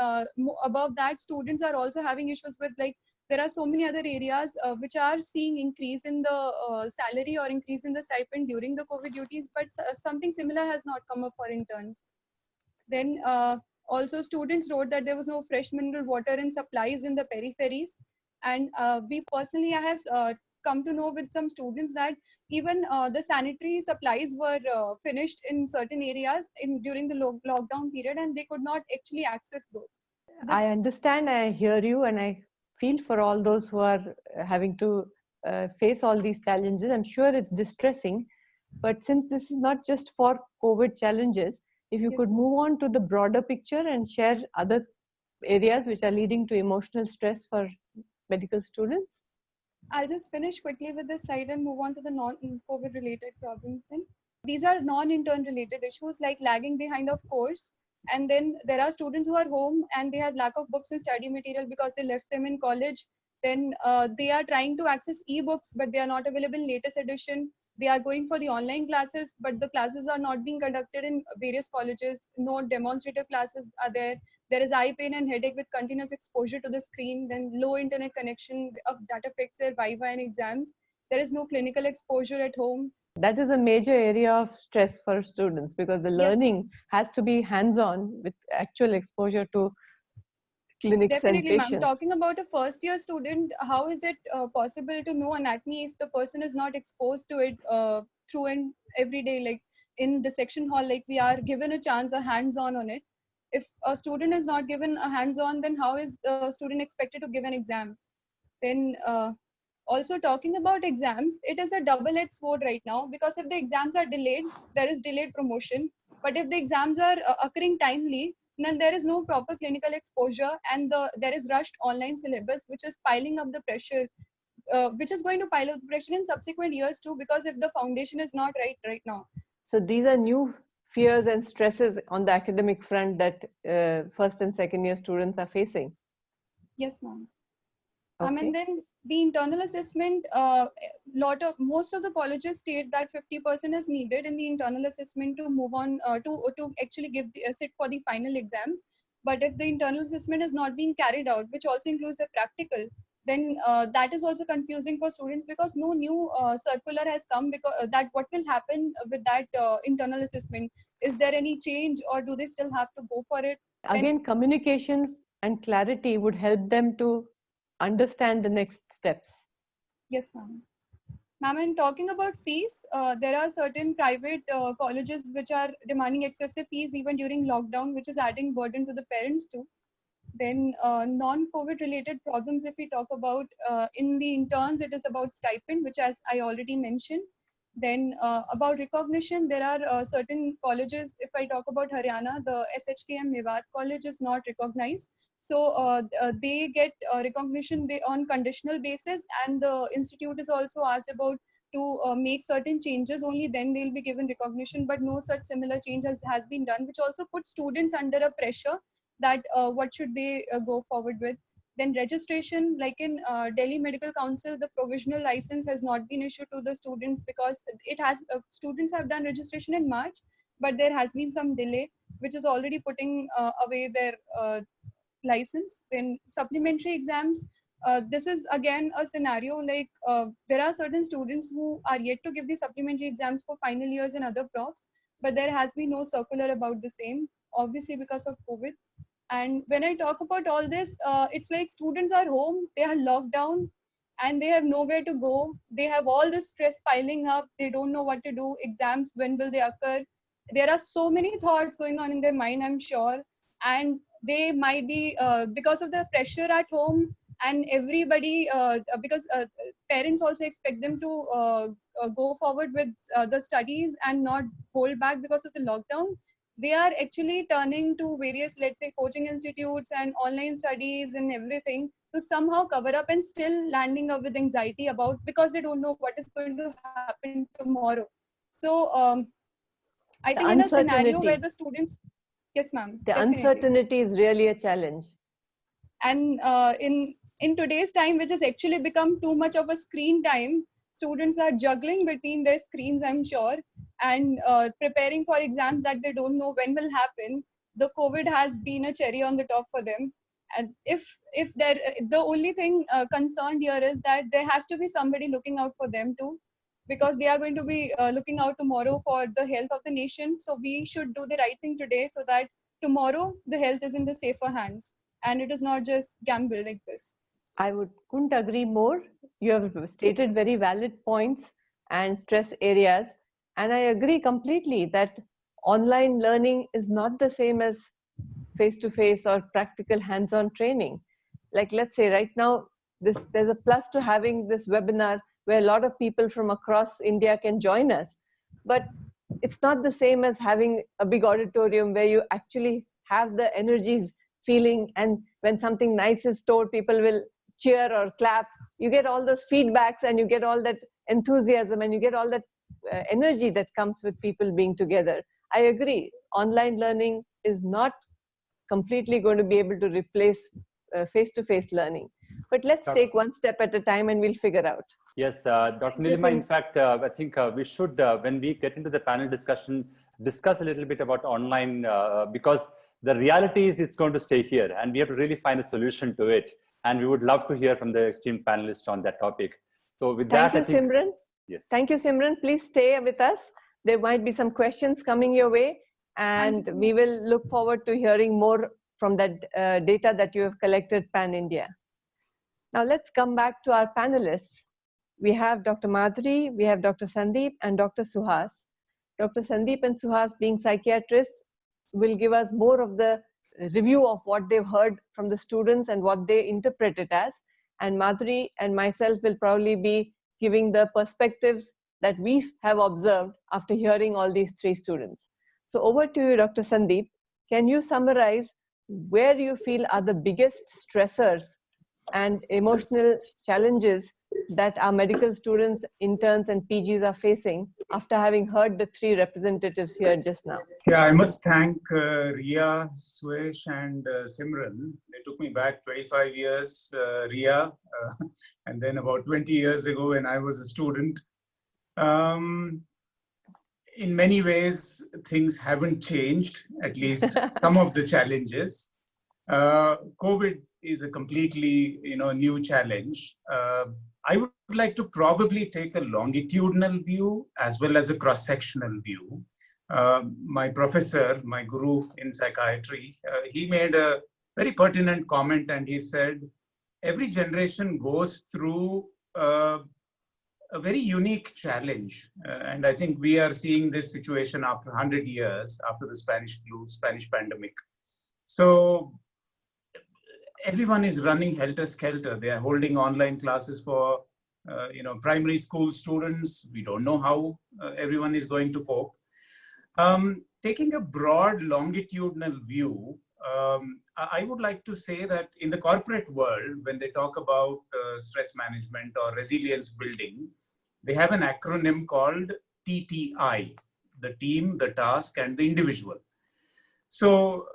above that, students are also having issues with, like, there are so many other areas which are seeing increase in the salary or increase in the stipend during the COVID duties, but something similar has not come up for interns. Then also students wrote that there was no fresh mineral water and supplies in the peripheries. And I have come to know with some students that even the sanitary supplies were finished in certain areas during the lockdown period, and they could not actually access those. I understand, I hear you, and I feel for all those who are having to face all these challenges. I'm sure it's distressing, but since this is not just for COVID challenges, if you could move on to the broader picture and share other areas which are leading to emotional stress for medical students. I'll just finish quickly with this slide and move on to the non-COVID related problems then. These are non-intern related issues, like lagging behind of course. And then there are students who are home and they have lack of books and study material because they left them in college. Then they are trying to access ebooks, but they are not available in latest edition. They are going for the online classes, but the classes are not being conducted in various colleges. No demonstrative classes are there. There is eye pain and headache with continuous exposure to the screen. Then low internet connection that affects their Viva and exams. There is no clinical exposure at home. That is a major area of stress for students, because the learning has to be hands-on with actual exposure to clinics. Definitely, and patients. ma'am. Talking about a first year student, how is it possible to know anatomy if the person is not exposed to it through and every day, like in the section hall, like we are given a chance, a hands-on on it. If a student is not given a hands-on, then how is the student expected to give an exam? Then also talking about exams, it is a double-edged sword right now, because if the exams are delayed, there is delayed promotion. But if the exams are occurring timely, then there is no proper clinical exposure, and there is rushed online syllabus, which is piling up the pressure, which is going to pile up pressure in subsequent years too, because if the foundation is not right now. So these are new fears and stresses on the academic front that first and second year students are facing. Yes, ma'am. Okay. And then the internal assessment, most of the colleges state that 50% is needed in the internal assessment to move on to actually sit for the final exams. But if the internal assessment is not being carried out, which also includes the practical, then that is also confusing for students, because no new circular has come, because that what will happen with that internal assessment. Is there any change, or do they still have to go for it? Again, communication and clarity would help them to understand the next steps. Yes, ma'am. Ma'am, and talking about fees, there are certain private colleges which are demanding excessive fees even during lockdown, which is adding burden to the parents too. Then non-COVID related problems, if we talk about in the interns, it is about stipend, which as I already mentioned. Then about recognition, there are certain colleges. If I talk about Haryana, the SHKM Mewat College is not recognized. So they get recognition on conditional basis, and the institute is also asked about to make certain changes. Only then they'll be given recognition, but no such similar change has been done, which also puts students under a pressure that what should they go forward with. Then registration, like in Delhi Medical Council, the provisional license has not been issued to the students because it has students have done registration in March, but there has been some delay, which is already putting away their license. Then supplementary exams. This is again a scenario like there are certain students who are yet to give the supplementary exams for final years and other profs, but there has been no circular about the same, obviously because of COVID. And when I talk about all this, it's like students are home, they are locked down, and they have nowhere to go. They have all this stress piling up. They don't know what to do. Exams, when will they occur? There are so many thoughts going on in their mind, I'm sure. And they might be, because of the pressure at home, and everybody, because parents also expect them to go forward with the studies and not hold back because of the lockdown. They are actually turning to various, let's say, coaching institutes and online studies and everything to somehow cover up, and still landing up with anxiety about, because they don't know what is going to happen tomorrow. So I think in a scenario where the students, yes ma'am, the definitely. uncertainty is really a challenge. And in today's time, which has actually become too much of a screen time, students are juggling between their screens, I'm sure, and preparing for exams that they don't know when will happen. The COVID has been a cherry on the top for them. And if the only thing concerned here is that there has to be somebody looking out for them too, because they are going to be looking out tomorrow for the health of the nation. So we should do the right thing today, so that tomorrow the health is in the safer hands, and it is not just gamble like this. I couldn't agree more. You have stated very valid points and stress areas. And I agree completely that online learning is not the same as face-to-face or practical hands-on training. Like, let's say right now, there's a plus to having this webinar where a lot of people from across India can join us. But it's not the same as having a big auditorium where you actually have the energies feeling, and when something nice is told, people will cheer or clap. You get all those feedbacks, and you get all that enthusiasm, and you get all that energy that comes with people being together. I agree. Online learning is not completely going to be able to replace face-to-face learning. But let's take one step at a time, and we'll figure out. Yes, Dr. Nilima, in fact, I think we should, when we get into the panel discussion, discuss a little bit about online, because the reality is it's going to stay here, and we have to really find a solution to it. And we would love to hear from the esteemed panelists on that topic. So with that, thank you, Simran. Yes. Thank you, Simran. Please stay with us. There might be some questions coming your way, and we will look forward to hearing more from that data that you have collected pan-India. Now let's come back to our panelists. We have Dr. Madhuri, we have Dr. Sandeep, and Dr. Suhas. Dr. Sandeep and Suhas, being psychiatrists, will give us more of the review of what they've heard from the students and what they interpret it as. And Madhuri and myself will probably be giving the perspectives that we have observed after hearing all these three students. So over to you, Dr. Sandeep. Can you summarize where you feel are the biggest stressors and emotional challenges that our medical students, interns, and PGs are facing after having heard the three representatives here just now? Yeah, I must thank Ria, Suesh, and Simran. They took me back 25 years, Ria, and then about 20 years ago when I was a student. In many ways, things haven't changed, at least some of the challenges. COVID is a completely new challenge. I would like to probably take a longitudinal view as well as a cross-sectional view. My professor, my guru in psychiatry, he made a very pertinent comment, and he said, every generation goes through a very unique challenge. And I think we are seeing this situation after 100 years, after the Spanish flu, Spanish pandemic. So everyone is running helter-skelter. They are holding online classes for primary school students. We don't know how everyone is going to cope. Taking a broad longitudinal view, I would like to say that in the corporate world, when they talk about stress management or resilience building, they have an acronym called TTI, the team, the task, and the individual. So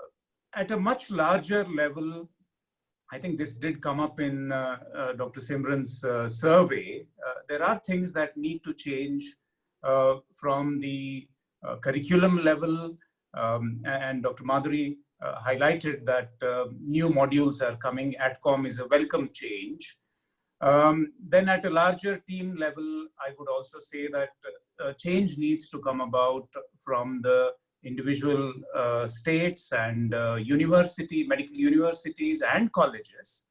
at a much larger level, I think this did come up in Dr. Simran's survey. There are things that need to change from the curriculum level, and Dr. Madhuri highlighted that new modules are coming. ATCOM is a welcome change. Then at a larger team level, I would also say that change needs to come about from the individual states and medical universities and colleges.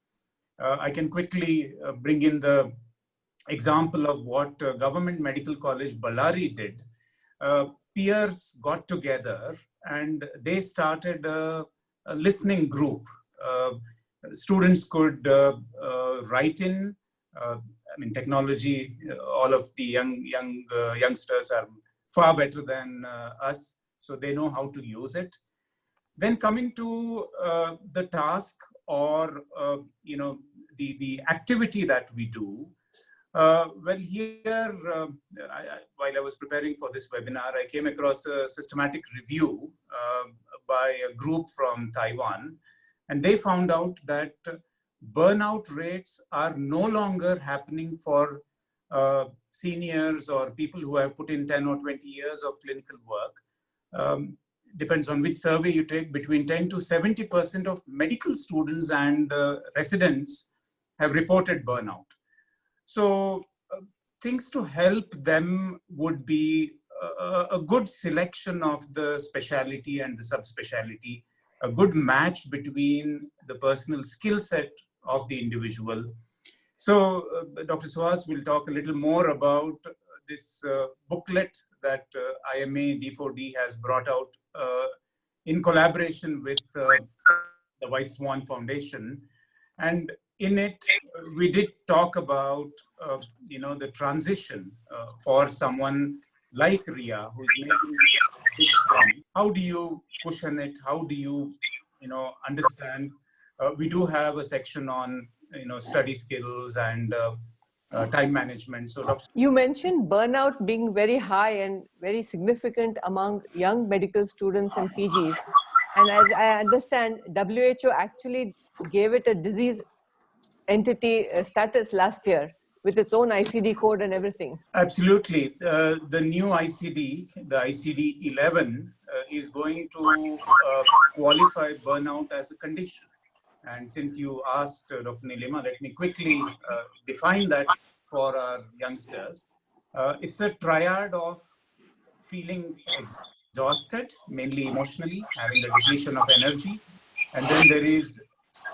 I can quickly bring in the example of what Government Medical College Ballari did. Peers got together and they started a listening group. Students could write in. Technology, all of the youngsters are far better than us, so they know how to use it. Then coming to the task or the activity that we do. Well, here, while I was preparing for this webinar, I came across a systematic review by a group from Taiwan, and they found out that burnout rates are no longer happening for seniors or people who have put in 10 or 20 years of clinical work. Depends on which survey you take, between 10 to 70% of medical students and residents have reported burnout. So things to help them would be a good selection of the specialty and the subspecialty, a good match between the personal skill set of the individual. So Dr. Suhas will talk a little more about this booklet that IMA D4D has brought out in collaboration with the White Swan Foundation. And in it, we did talk about, the transition for someone like Ria, who's making this jump. How do you cushion it? How do you, understand? We do have a section on, study skills and time management. So, you mentioned burnout being very high and very significant among young medical students and PGs. And as I understand, WHO actually gave it a disease entity status last year with its own ICD code and everything. Absolutely. The new ICD, the ICD-11, is going to qualify burnout as a condition. And since you asked Dr. Nilima, let me quickly define that for our youngsters. It's a triad of feeling exhausted, mainly emotionally, having a depletion of energy. And then there is,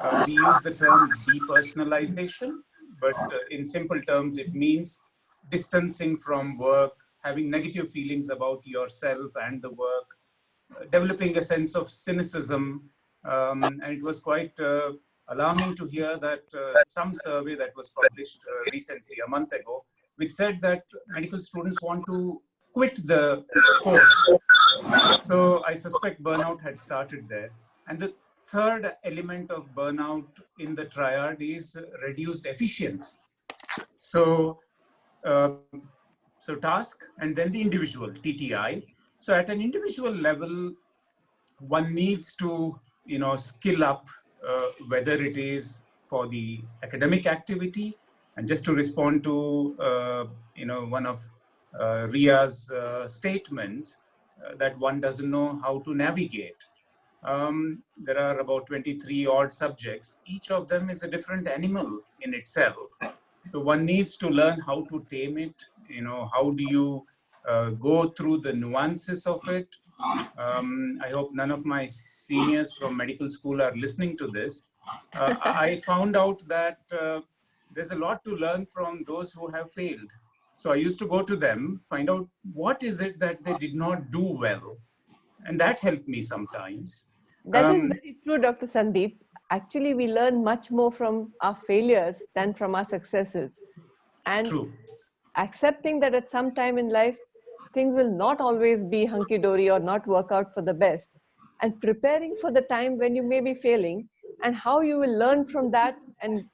we use the term depersonalization, but in simple terms, it means distancing from work, having negative feelings about yourself and the work, developing a sense of cynicism. And it was quite alarming to hear that some survey that was published recently, a month ago, which said that medical students want to quit the course. So I suspect burnout had started there. And the third element of burnout in the triad is reduced efficiency. So, so task and then the individual, TTI. So at an individual level, one needs to, skill up, whether it is for the academic activity. And just to respond to, one of Ria's statements, that one doesn't know how to navigate. There are about 23 odd subjects. Each of them is a different animal in itself. So one needs to learn how to tame it. How do you go through the nuances of it? I hope none of my seniors from medical school are listening to this. I found out that there's a lot to learn from those who have failed. So I used to go to them, find out what is it that they did not do well. And that helped me sometimes. That is very true, Dr. Sandeep. Actually, we learn much more from our failures than from our successes. and True. accepting that at some time in life, things will not always be hunky-dory or not work out for the best, and preparing for the time when you may be failing and how you will learn from that and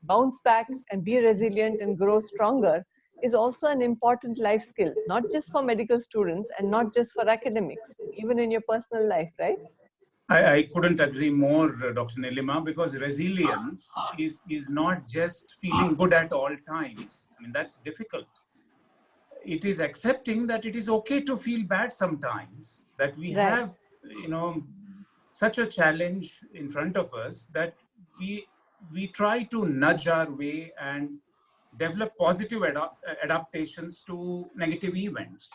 bounce back and be resilient and grow stronger is also an important life skill, not just for medical students and not just for academics, even in your personal life, right? I couldn't agree more, Dr. Nilima, because resilience is not just feeling good at all times. I mean, that's difficult. It is accepting that it is okay to feel bad sometimes, that we Right. have, such a challenge in front of us that we try to nudge our way and develop positive adaptations to negative events.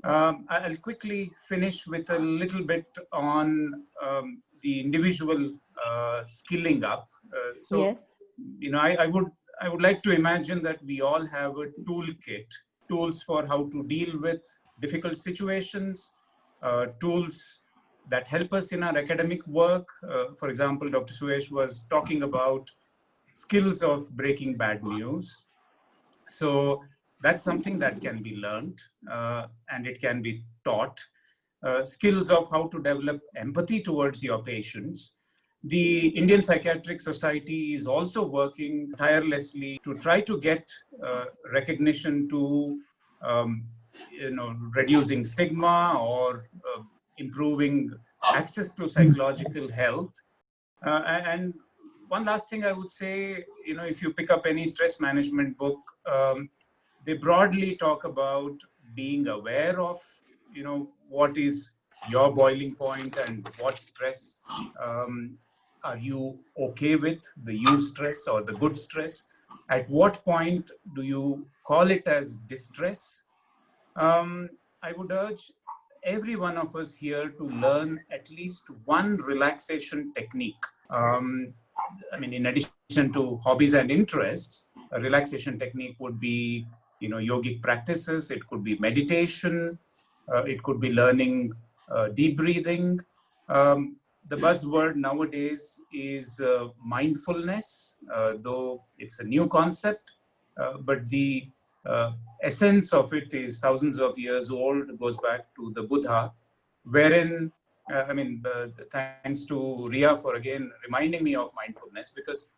I'll quickly finish with a little bit on the individual skilling up. Yes. I would like to imagine that we all have a toolkit, tools for how to deal with difficult situations, tools that help us in our academic work. For example, Dr. Suyesh was talking about skills of breaking bad news. So that's something that can be learned and it can be taught. Skills of how to develop empathy towards your patients. The Indian Psychiatric Society is also working tirelessly to try to get recognition to reducing stigma or improving access to psychological health. And one last thing I would say, if you pick up any stress management book, they broadly talk about being aware of, what is your boiling point and what stress are you okay with, the eustress or the good stress. At what point do you call it as distress? I would urge every one of us here to learn at least one relaxation technique. In addition to hobbies and interests, a relaxation technique would be, yogic practices. It could be meditation. It could be learning deep breathing. The buzzword nowadays is mindfulness, though it's a new concept, but the essence of it is thousands of years old. It goes back to the Buddha, wherein thanks to Ria for again reminding me of mindfulness, because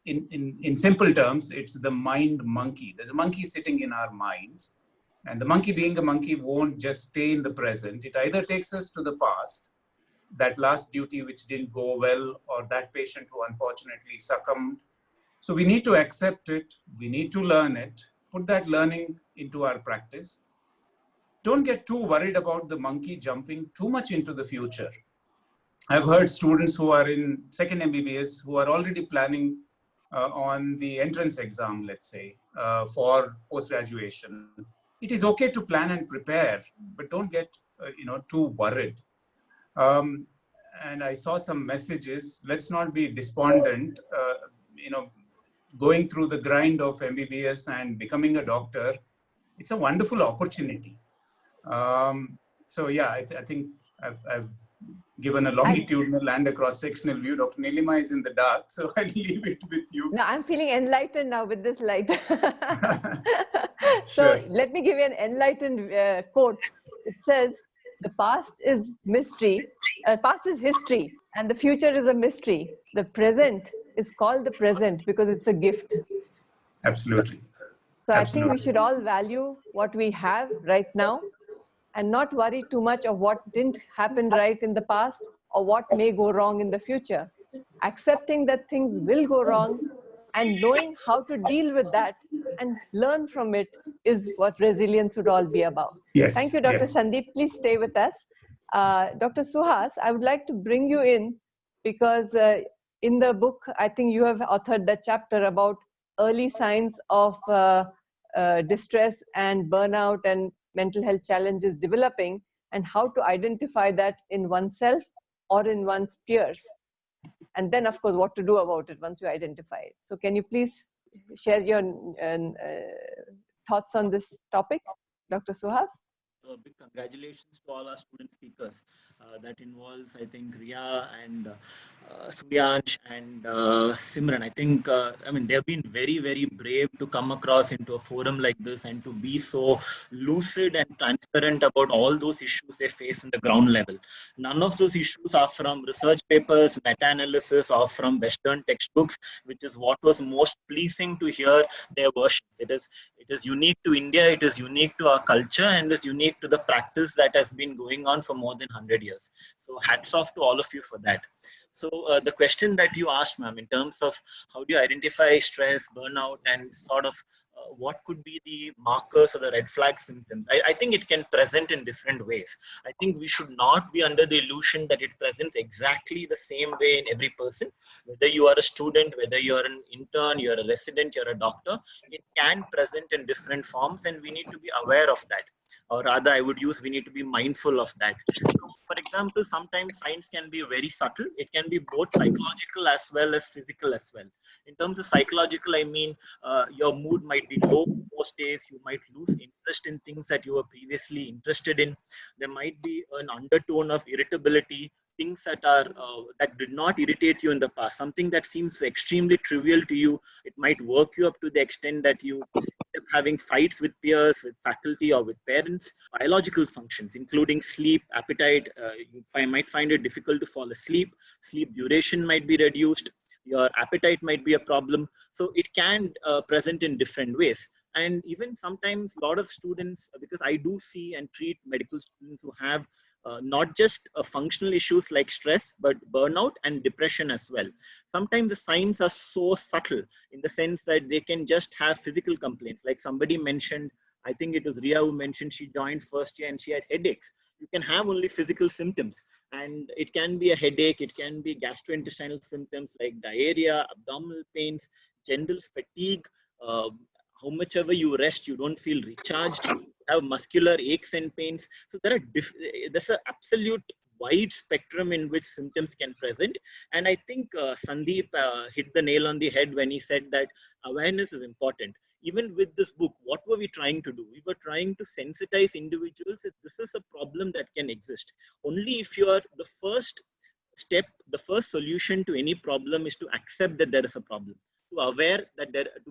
in simple terms, it's the mind monkey. There's a monkey sitting in our minds, and the monkey, being a monkey, won't just stay in the present. It either takes us to the past, that last duty which didn't go well, or that patient who unfortunately succumbed. So we need to accept it. We need to learn it, put that learning into our practice. Don't get too worried about the monkey jumping too much into the future. I've heard students who are in second MBBS who are already planning on the entrance exam, let's say, for post-graduation. It is okay to plan and prepare, but don't get too worried. And I saw some messages. Let's not be despondent. Going through the grind of MBBS and becoming a doctor, it's a wonderful opportunity. So yeah, I think I've given a longitudinal and a cross-sectional view. Dr. Nilima is in the dark, so I'll leave it with you. No, I'm feeling enlightened now with this light. Sure. So let me give you an enlightened quote. It says, the past is mystery, past is history, and the future is a mystery. The present is called the present because it's a gift. Absolutely. So Absolutely. I think we should all value what we have right now and not worry too much of what didn't happen right in the past or what may go wrong in the future. Accepting that things will go wrong and knowing how to deal with that and learn from it is what resilience would all be about. Yes. Thank you, Dr. Yes. Sandeep. Please stay with us. Dr. Suhas, I would like to bring you in because in the book, I think you have authored that chapter about early signs of distress and burnout and mental health challenges developing and how to identify that in oneself or in one's peers. And then, of course, what to do about it once you identify it. So can you please share your thoughts on this topic, Dr. Suhas? big congratulations to all our student speakers. That involves, I think, Ria and Suyansh and Simran. I think, I mean, they've been very, very brave to come across into a forum like this and to be so lucid and transparent about all those issues they face in the ground level. None of those issues are from research papers, meta-analysis, or from Western textbooks, which is what was most pleasing to hear their versions. It is unique to India, it is unique to our culture, and is unique to the practice that has been going on for more than 100 years. So hats off to all of you for that. So the question that you asked, ma'am, in terms of how do you identify stress, burnout, and sort of what could be the markers or the red flag symptoms? I think it can present in different ways. I think we should not be under the illusion that it presents exactly the same way in every person. Whether you are a student, whether you are an intern, you're a resident, you're a doctor, it can present in different forms, and we need to be aware of that. Or rather, I would use, we need to be mindful of that. For example, sometimes signs can be very subtle. It can be both psychological as well as physical as well. In terms of psychological, I mean, your mood might be low most days. You might lose interest in things that you were previously interested in. There might be an undertone of irritability, things that are that did not irritate you in the past, something that seems extremely trivial to you. It might work you up to the extent that you end up having fights with peers, with faculty, or with parents. Biological functions, including sleep, appetite, might find it difficult to fall asleep. Sleep duration might be reduced. Your appetite might be a problem. So it can present in different ways. And even sometimes a lot of students, because I do see and treat medical students who have not just functional issues like stress, but burnout and depression as well. Sometimes the signs are so subtle in the sense that they can just have physical complaints. Like somebody mentioned, I think it was Ria who mentioned she joined first year and she had headaches. You can have only physical symptoms, and it can be a headache, it can be gastrointestinal symptoms like diarrhea, abdominal pains, general fatigue. How much ever you rest, you don't feel recharged, have muscular aches and pains. So there's an absolute wide spectrum in which symptoms can present. And I think Sandeep hit the nail on the head when he said that awareness is important. Even with this book, what were we trying to do? We were trying to sensitize individuals that this is a problem that can exist. Only if you are the first step, the first solution to any problem is to accept that there is a problem. To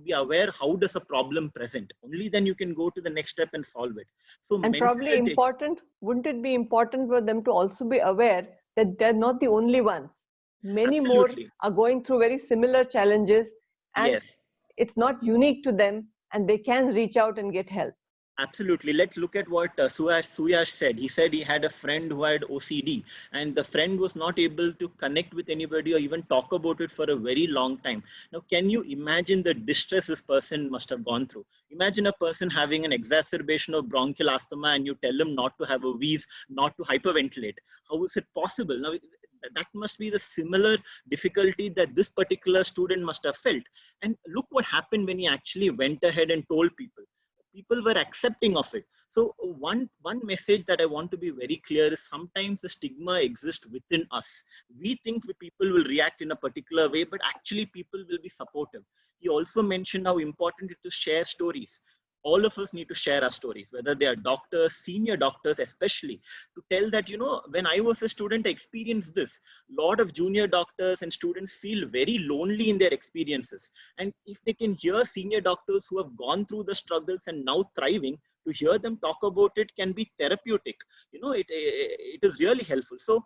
be aware how does a problem present. Only then you can go to the next step and solve it. So and probably important, wouldn't it be important for them to also be aware that they're not the only ones? Many Absolutely. more are going through very similar challenges, and yes, it's not unique to them, and they can reach out and get help. absolutely. Let's look at what Suyash said. He said he had a friend who had OCD, and the friend was not able to connect with anybody or even talk about it for a very long time. Now, can you imagine the distress this person must have gone through? Imagine a person having an exacerbation of bronchial asthma and you tell him not to have a wheeze, not to hyperventilate. How is it possible? Now, that must be the similar difficulty that this particular student must have felt. And look what happened when he actually went ahead and told people. People were accepting of it. So one message that I want to be very clear is sometimes the stigma exists within us. We think that people will react in a particular way, but actually people will be supportive. He also mentioned how important it is to share stories. All of us need to share our stories, whether they are doctors, senior doctors especially, to tell that, you know, when I was a student, I experienced this. A lot of junior doctors and students feel very lonely in their experiences. And if they can hear senior doctors who have gone through the struggles and now thriving, to hear them talk about it can be therapeutic. You know, it is really helpful. So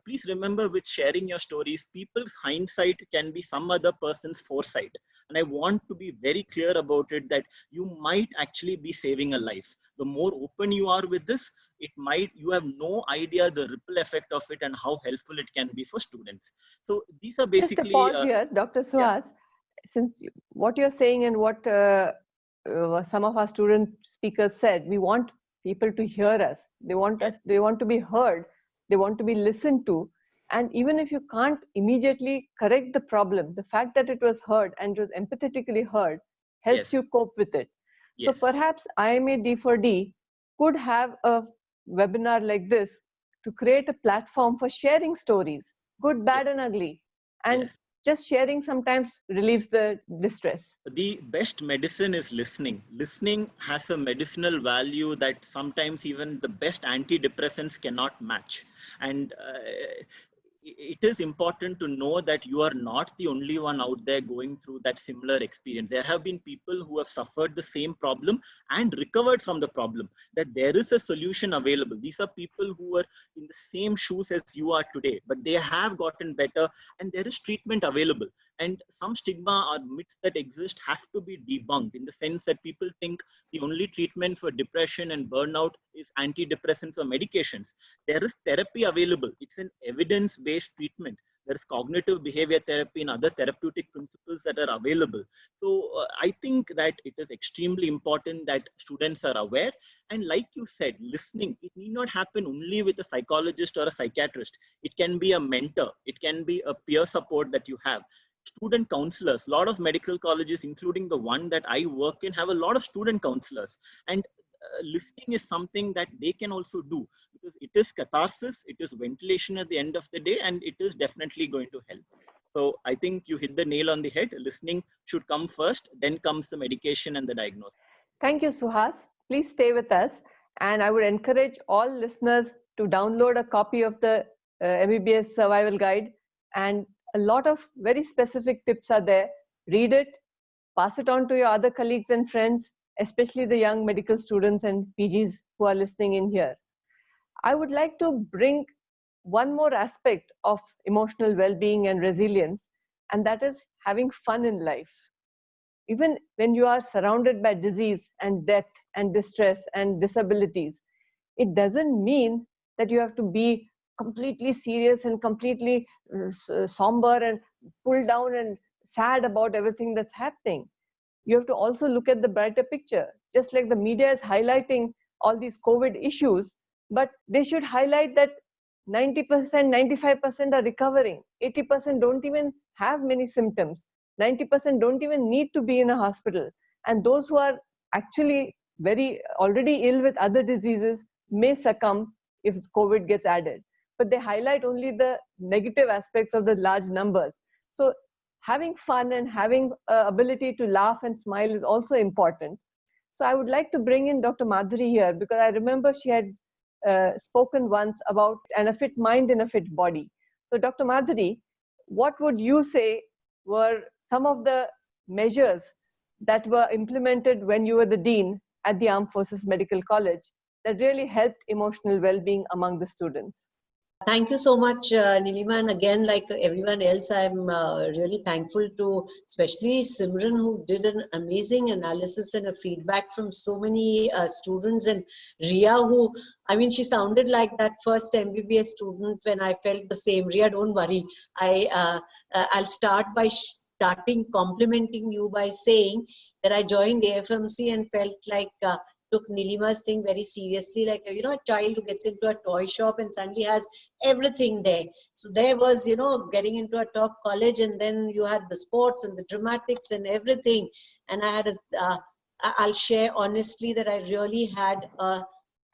please remember, with sharing your stories, people's hindsight can be some other person's foresight. And I want to be very clear about it, that you might actually be saving a life. The more open you are with this, you have no idea the ripple effect of it and how helpful it can be for students. So these are basically— Just a pause here, Dr. Suhas. Yeah. Since what you're saying and what some of our student speakers said, we want people to hear us. They want us, they want to be heard. They want to be listened to. And even if you can't immediately correct the problem, the fact that it was heard and it was empathetically heard helps you cope with it. So perhaps IMA D4D could have a webinar like this to create a platform for sharing stories, good, bad, and ugly, and just sharing sometimes relieves the distress. The best medicine is listening. Listening has a medicinal value that sometimes even the best antidepressants cannot match. And it is important to know that you are not the only one out there going through that similar experience. There have been people who have suffered the same problem and recovered from the problem, that there is a solution available. These are people who are in the same shoes as you are today, but they have gotten better and there is treatment available. And some stigma or myths that exist have to be debunked, in the sense that people think the only treatment for depression and burnout is antidepressants or medications. There is therapy available. It's an evidence-based treatment. There is cognitive behavior therapy and other therapeutic principles that are available. So I think that it is extremely important that students are aware. And like you said, listening, it need not happen only with a psychologist or a psychiatrist. It can be a mentor. It can be a peer support that you have. Student counselors, a lot of medical colleges, including the one that I work in, have a lot of student counselors. And listening is something that they can also do, because it is catharsis, it is ventilation at the end of the day, and it is definitely going to help. So I think you hit the nail on the head. Listening should come first, then comes the medication and the diagnosis. Thank you, Suhas. Please stay with us. And I would encourage all listeners to download a copy of the MBBS Survival Guide. And a lot of very specific tips are there. Read it, pass it on to your other colleagues and friends, especially the young medical students and PGs who are listening in here. I would like to bring one more aspect of emotional well-being and resilience, and that is having fun in life. Even when you are surrounded by disease and death and distress and disabilities, it doesn't mean that you have to be completely serious and completely somber and pulled down and sad about everything that's happening. You have to also look at the brighter picture. Just like the media is highlighting all these COVID issues, but they should highlight that 90%, 95% are recovering. 80% don't even have many symptoms. 90% don't even need to be in a hospital. And those who are actually already ill with other diseases may succumb if COVID gets added. But they highlight only the negative aspects of the large numbers. So having fun and having ability to laugh and smile is also important. So I would like to bring in Dr. Madhuri here, because I remember she had spoken once about a fit mind in a fit body. So Dr. Madhuri, what would you say were some of the measures that were implemented when you were the dean at the Armed Forces Medical College that really helped emotional well-being among the students? Thank you so much, Nilima. And again, like everyone else, I'm really thankful to especially Simran, who did an amazing analysis and a feedback from so many students, and Ria, who, I mean, she sounded like that first MBBS student when I felt the same. Ria, don't worry. I'll start by complimenting you by saying that I joined AFMC and felt like took Nilima's thing very seriously, like, you know, a child who gets into a toy shop and suddenly has everything there. So there was, you know, getting into a top college, and then you had the sports and the dramatics and everything. And I had I'll share honestly that I really had a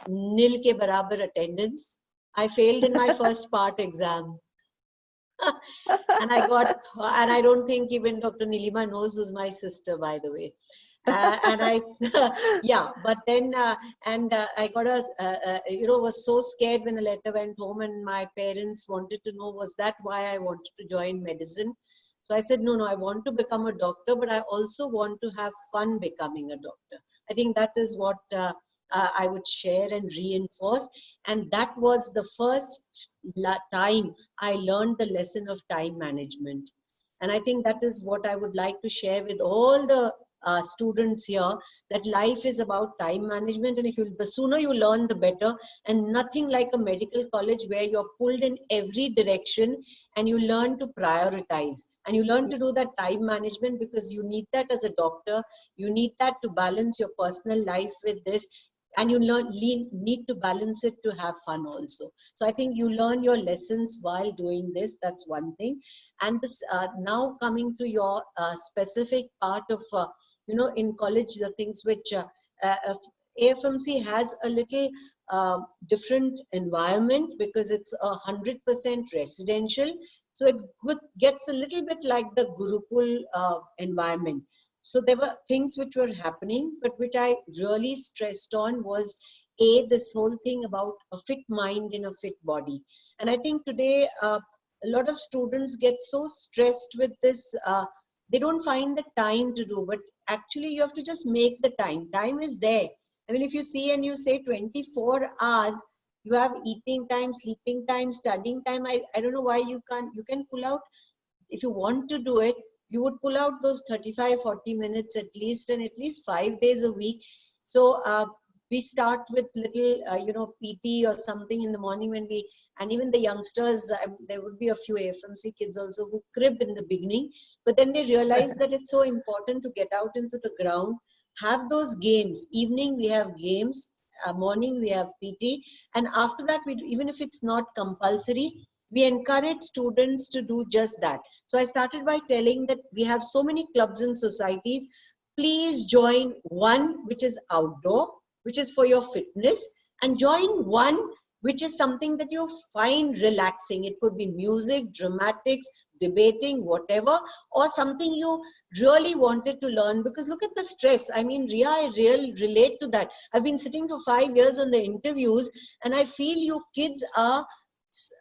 nil ke barabar attendance. I failed in my first part exam. And I don't think even Dr. Nilima knows who's my sister, by the way. Yeah, but then I got you know, was so scared when a letter went home, and my parents wanted to know, was that why I wanted to join medicine? So I said, no, I want to become a doctor, but I also want to have fun becoming a doctor. I think that is what I would share and reinforce. And that was the first time I learned the lesson of time management. And I think that is what I would like to share with all the students here, that life is about time management, and the sooner you learn, the better. And nothing like a medical college where you're pulled in every direction and you learn to prioritize and you learn to do that time management, because you need that as a doctor. You need that to balance your personal life with this, and you need to balance it to have fun also. So I think you learn your lessons while doing this. That's one thing. And this now coming to your specific part of you know, in college, the things which AFMC has a little different environment, because it's 100% residential. So it gets a little bit like the Gurukul environment. So there were things which were happening, but which I really stressed on was this whole thing about a fit mind in a fit body. And I think today a lot of students get so stressed with this, they don't find the time to do, but actually you have to just make the time. Time is there. I mean, if you see and you say 24 hours, you have eating time, sleeping time, studying time. I don't know why you can pull out, if you want to do it, you would pull out those 35, 40 minutes at least, and at least 5 days a week. So we start with little, PT or something in the morning and even the youngsters, there would be a few AFMC kids also who crib in the beginning, but then they realize that it's so important to get out into the ground, have those games. Evening we have games, morning we have PT, and after that, even if it's not compulsory, we encourage students to do just that. So I started by telling that we have so many clubs and societies. Please join one which is outdoor, which is for your fitness, and join one which is something that you find relaxing. It could be music, dramatics, debating, whatever, or something you really wanted to learn, because look at the stress. I mean, Ria, I really relate to that. I've been sitting for 5 years on the interviews, and I feel you kids are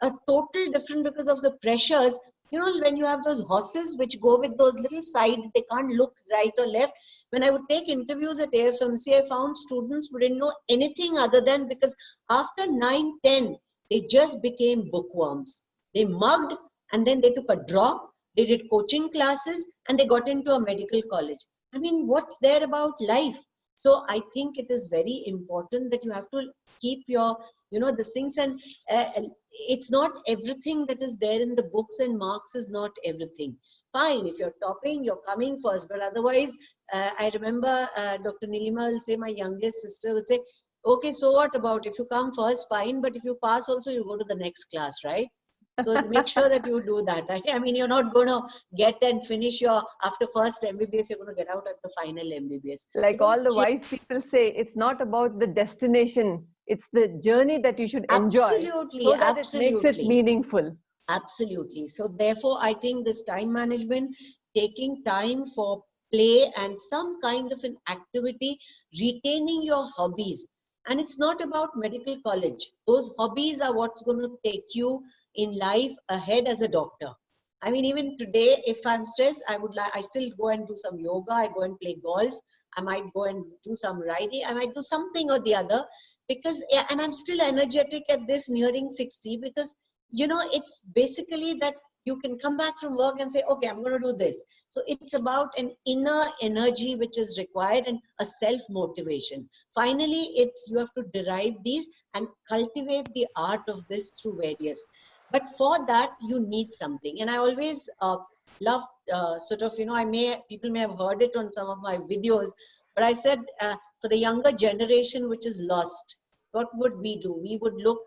a total different because of the pressures. You know, when you have those horses which go with those little side, they can't look right or left. When I would take interviews at AFMC, I found students who didn't know anything other than, because after 9, 10, they just became bookworms. They mugged, and then they took a drop, they did coaching classes, and they got into a medical college. I mean, what's there about life? So I think it is very important that you have to keep your, these things, and it's not everything that is there in the books, and marks is not everything. Fine, if you're topping, you're coming first, but otherwise, I remember Dr. Nilima will say, my youngest sister would say, okay, so what about if you come first, fine, but if you pass also, you go to the next class, right? So make sure that you do that. I mean, you're not going to get and finish after first MBBS, you're going to get out at the final MBBS. Like all the wise people say, it's not about the destination. It's the journey that you should enjoy. Absolutely. So that it makes it meaningful. Absolutely. So therefore, I think this time management, taking time for play and some kind of an activity, retaining your hobbies. And it's not about medical college. Those hobbies are what's going to take you in life ahead as a doctor. I mean, even today, if I'm stressed, I still go and do some yoga. I go and play golf. I might go and do some riding. I might do something or the other, because, and I'm still energetic at this nearing 60, because, it's basically that you can come back from work and say, okay, I'm going to do this. So it's about an inner energy which is required and a self-motivation. Finally, you have to derive these and cultivate the art of this through various. But for that, you need something. And I always love people may have heard it on some of my videos, but I said, for the younger generation which is lost, what would we do? We would look,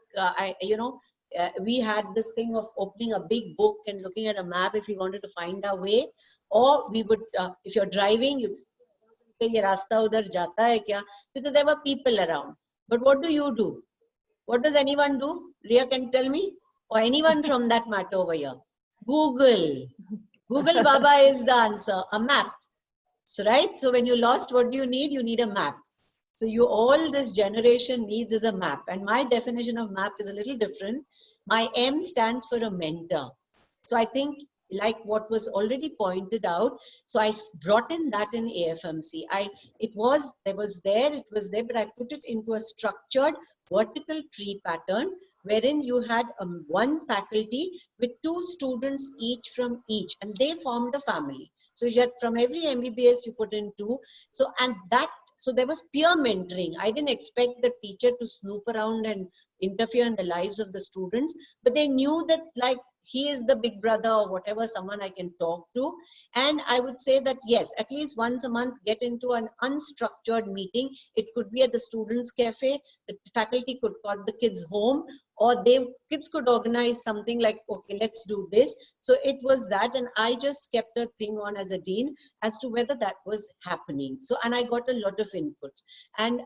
we had this thing of opening a big book and looking at a map if we wanted to find our way. Or we would, if you're driving, you say, ye rasta udhar jata hai kya? Because there were people around. But what do? What does anyone do? Ria can tell me? Or anyone from that matter over here? Google. Google Baba is the answer. A map. So, right? So when you're lost, what do you need? You need a map. So all this generation needs is a map. And my definition of map is a little different. My M stands for a mentor. So I think, like what was already pointed out, so I brought in that in AFMC. It was there, but I put it into a structured vertical tree pattern, wherein you had one faculty with 2 students each from each, and they formed a family. So you had from every MBBS you put in 2. So there was peer mentoring. I didn't expect the teacher to snoop around and interfere in the lives of the students, but they knew that, like, he is the big brother or whatever, someone I can talk to. And I would say that, yes, at least once a month, get into an unstructured meeting. It could be at the students' cafe. The faculty could call the kids home, or kids could organize something like, okay, let's do this. So it was that. And I just kept a thing on as a dean as to whether that was happening. So, and I got a lot of inputs. And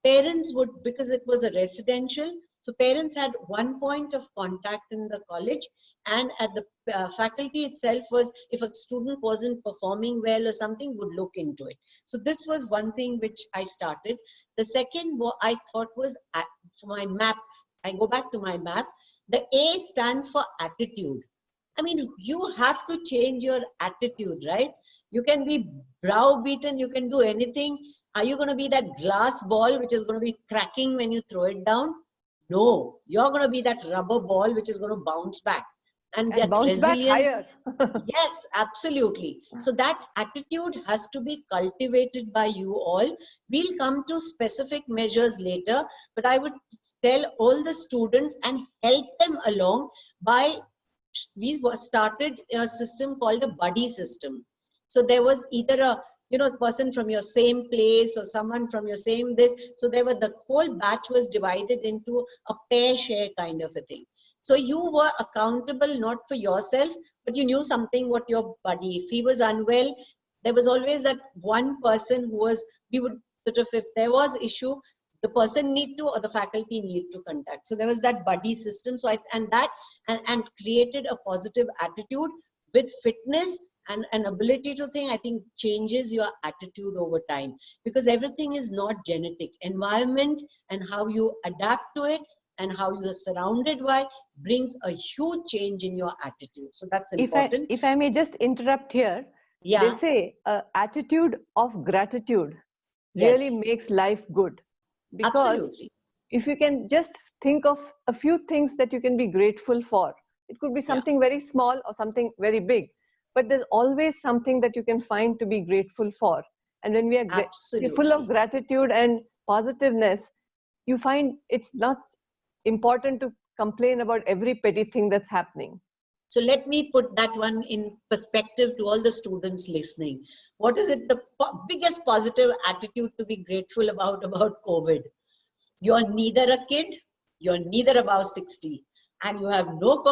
parents would, because it was a residential, so parents had one point of contact in the college, and at the faculty itself was, if a student wasn't performing well or something, would look into it. So this was one thing which I started. The second I thought was for my map. I go back to my map. The A stands for attitude. I mean, you have to change your attitude, right? You can be browbeaten, you can do anything. Are you going to be that glass ball which is going to be cracking when you throw it down? No, you're going to be that rubber ball which is going to bounce back. And that bounce resilience. back higher. Yes, absolutely. So that attitude has to be cultivated by you all. We'll come to specific measures later, but I would tell all the students and help them along by, we started a system called a buddy system. So there was either a person from your same place or someone from your same this. So the whole batch was divided into a pair share kind of a thing. So you were accountable not for yourself, but you knew something what your buddy, if he was unwell, there was always that one person who was, we would sort of, if there was issue, the person need to, or the faculty need to contact. So there was that buddy system. So and created a positive attitude with fitness and an ability to think, I think changes your attitude over time, because everything is not genetic. Environment and how you adapt to it and how you are surrounded by brings a huge change in your attitude. So that's important. If I may just interrupt here, Yeah. they say attitude of gratitude really makes life good. Because absolutely. If you can just think of a few things that you can be grateful for, it could be something very small or something very big, but there's always something that you can find to be grateful for. And when we are full of gratitude and positiveness, you find it's not important to complain about every petty thing that's happening. So let me put that one in perspective to all the students listening. What is it, the biggest positive attitude to be grateful about COVID? You're neither a kid, you're neither above 60, and you have no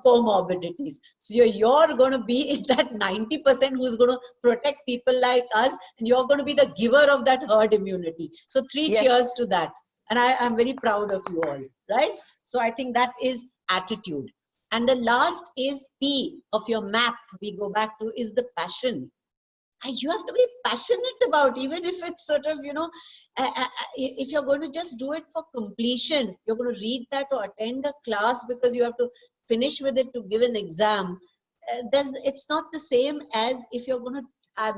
comorbidities. So you're going to be in that 90% who's going to protect people like us, and you're going to be the giver of that herd immunity. So three cheers to that. And I'm very proud of you all, right? So I think that is attitude. And the last is P of your map, we go back to, is the passion. And you have to be passionate about, even if it's sort of, if you're going to just do it for completion, you're going to read that or attend a class because you have to finish with it to give an exam. It's not the same as if you're going to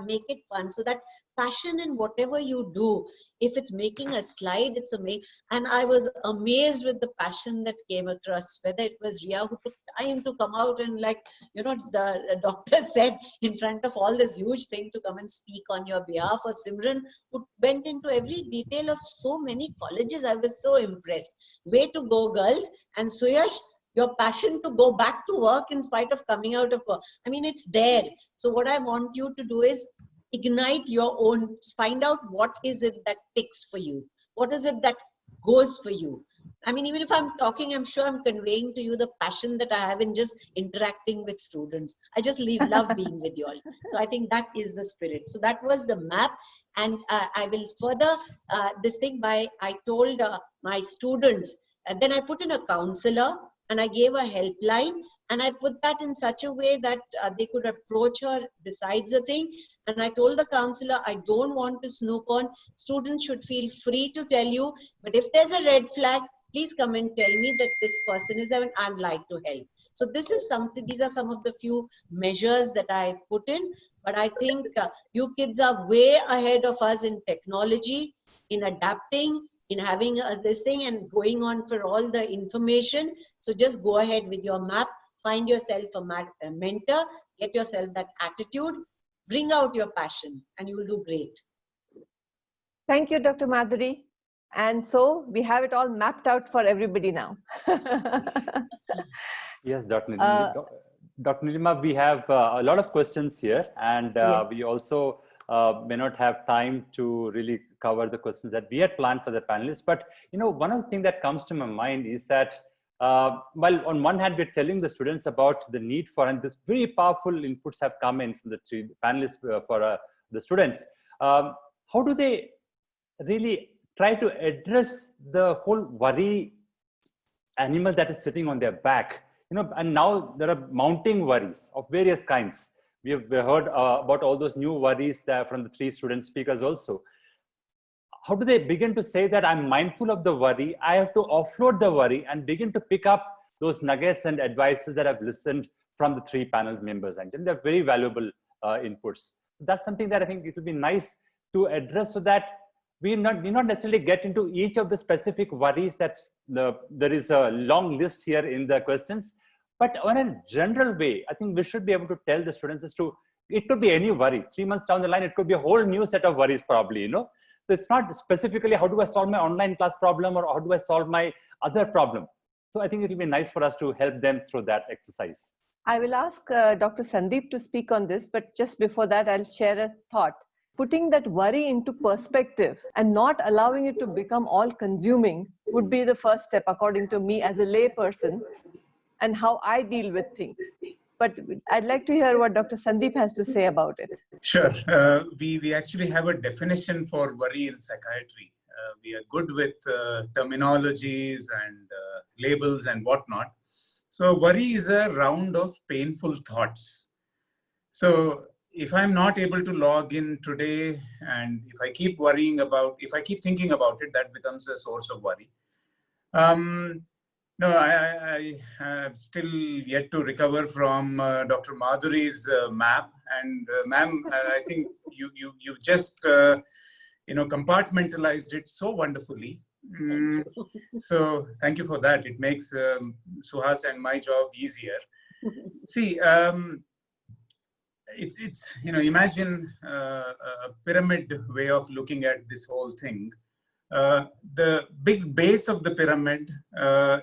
make it fun. So that passion in whatever you do, if it's making a slide, it's amazing. And I was amazed with the passion that came across, whether it was Ria who took time to come out and the doctor said in front of all this huge thing to come and speak on your behalf, or Simran who went into every detail of so many colleges. I was so impressed. Way to go, girls. And Suyash, your passion to go back to work in spite of coming out of work, I mean, it's there. So what I want you to do is ignite your own, find out what is it that ticks for you. What is it that goes for you? I mean, even if I'm talking, I'm sure I'm conveying to you the passion that I have in just interacting with students. I just love being with you all. So I think that is the spirit. So that was the map. And I will further this thing by, I told my students, and then I put in a counselor, and I gave a helpline, and I put that in such a way that they could approach her besides the thing. And I told the counselor, I don't want to snoop on. Students should feel free to tell you, but if there's a red flag, please come and tell me that this person is having, I'd like to help. So this is something, these are some of the few measures that I put in, but I think you kids are way ahead of us in technology, in adapting, in having this thing and going on for all the information. So just go ahead with your map, find yourself a mentor, get yourself that attitude, bring out your passion, and you will do great. Thank you, Dr. Madhuri. And so we have it all mapped out for everybody now. Yes, Dr. Nilima, we have a lot of questions here, and we also may not have time to really cover the questions that we had planned for the panelists. But one of the things that comes to my mind is that while on one hand we're telling the students about the need for, and this very powerful inputs have come in from the panelists for the students, how do they really try to address the whole worry animal that is sitting on their back. And now there are mounting worries of various kinds. We have heard about all those new worries that from the 3 student speakers also. How do they begin to say that I'm mindful of the worry, I have to offload the worry and begin to pick up those nuggets and advices that I've listened from the 3 panel members? And they're very valuable inputs. That's something that I think it would be nice to address, so that we not necessarily get into each of the specific worries that there is a long list here in the questions. But on a general way, I think we should be able to tell the students it could be any worry. 3 months down the line, it could be a whole new set of worries probably, So it's not specifically how do I solve my online class problem or how do I solve my other problem. So I think it will be nice for us to help them through that exercise. I will ask Dr. Sandeep to speak on this, but just before that, I'll share a thought. Putting that worry into perspective and not allowing it to become all-consuming would be the first step, according to me, as a lay person, and how I deal with things. But I'd like to hear what Dr. Sandeep has to say about it. Sure. We actually have a definition for worry in psychiatry. We are good with terminologies and labels and whatnot. So worry is a round of painful thoughts. So if I'm not able to log in today, and if I keep thinking about it, that becomes a source of worry. No, I have still yet to recover from Dr. Madhuri's map. And ma'am, I think you just compartmentalized it so wonderfully. So thank you for that. It makes Suhas and my job easier. See, it's imagine a pyramid way of looking at this whole thing. The big base of the pyramid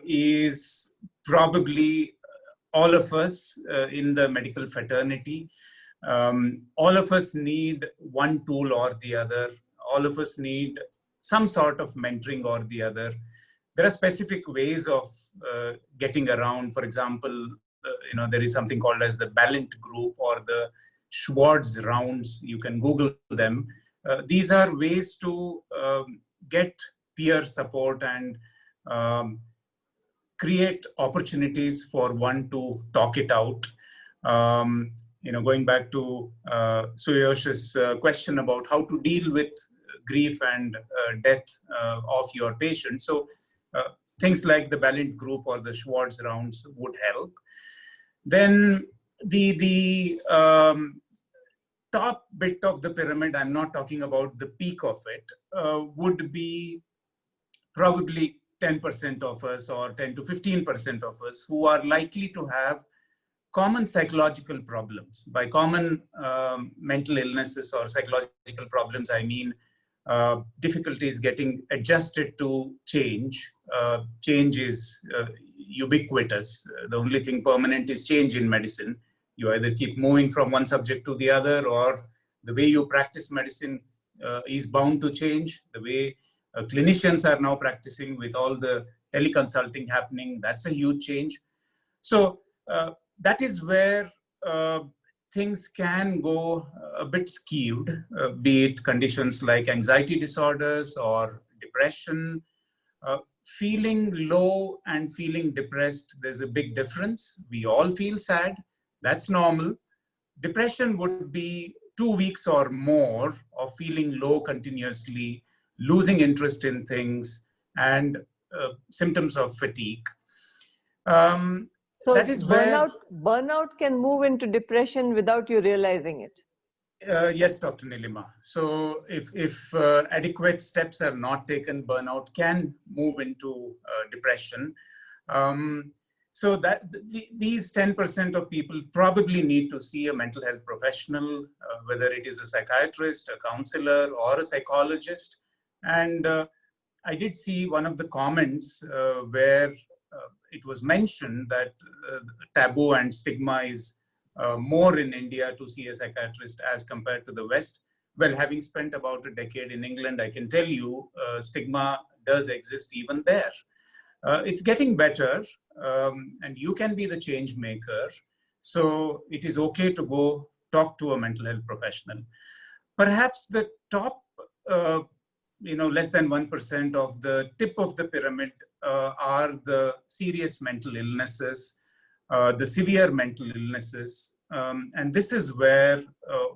is probably all of us in the medical fraternity. All of us need one tool or the other. All of us need some sort of mentoring or the other. There are specific ways of getting around. For example, there is something called as the Balint group or the Schwartz rounds. You can Google them. These are ways to get peer support and create opportunities for one to talk it out. Going back to Suyash's question about how to deal with grief and death of your patient. So things like the Balint group or the Schwartz rounds would help. Then the top bit of the pyramid, I'm not talking about the peak of it, would be probably 10% of us or 10 to 15% of us who are likely to have common psychological problems. By common mental illnesses or psychological problems, I mean difficulties getting adjusted to change. Change is ubiquitous. The only thing permanent is change in medicine. You either keep moving from one subject to the other, or the way you practice medicine is bound to change. The way clinicians are now practicing with all the teleconsulting happening, that's a huge change. So that is where things can go a bit skewed, be it conditions like anxiety disorders or depression. Feeling low and feeling depressed, there's a big difference. We all feel sad. That's normal. Depression would be 2 weeks or more of feeling low continuously, losing interest in things, and symptoms of fatigue. So that is burnout can move into depression without you realizing it. Yes, Dr. Nilima. So if adequate steps are not taken, burnout can move into depression. So that these 10% of people probably need to see a mental health professional, whether it is a psychiatrist, a counselor, or a psychologist. And I did see one of the comments where it was mentioned that taboo and stigma is more in India to see a psychiatrist as compared to the West. Well, having spent about a decade in England, I can tell you stigma does exist even there. It's getting better, and you can be the change maker. So it is okay to go talk to a mental health professional. Perhaps the top less than 1% of the tip of the pyramid are the serious mental illnesses, the severe mental illnesses. And this is where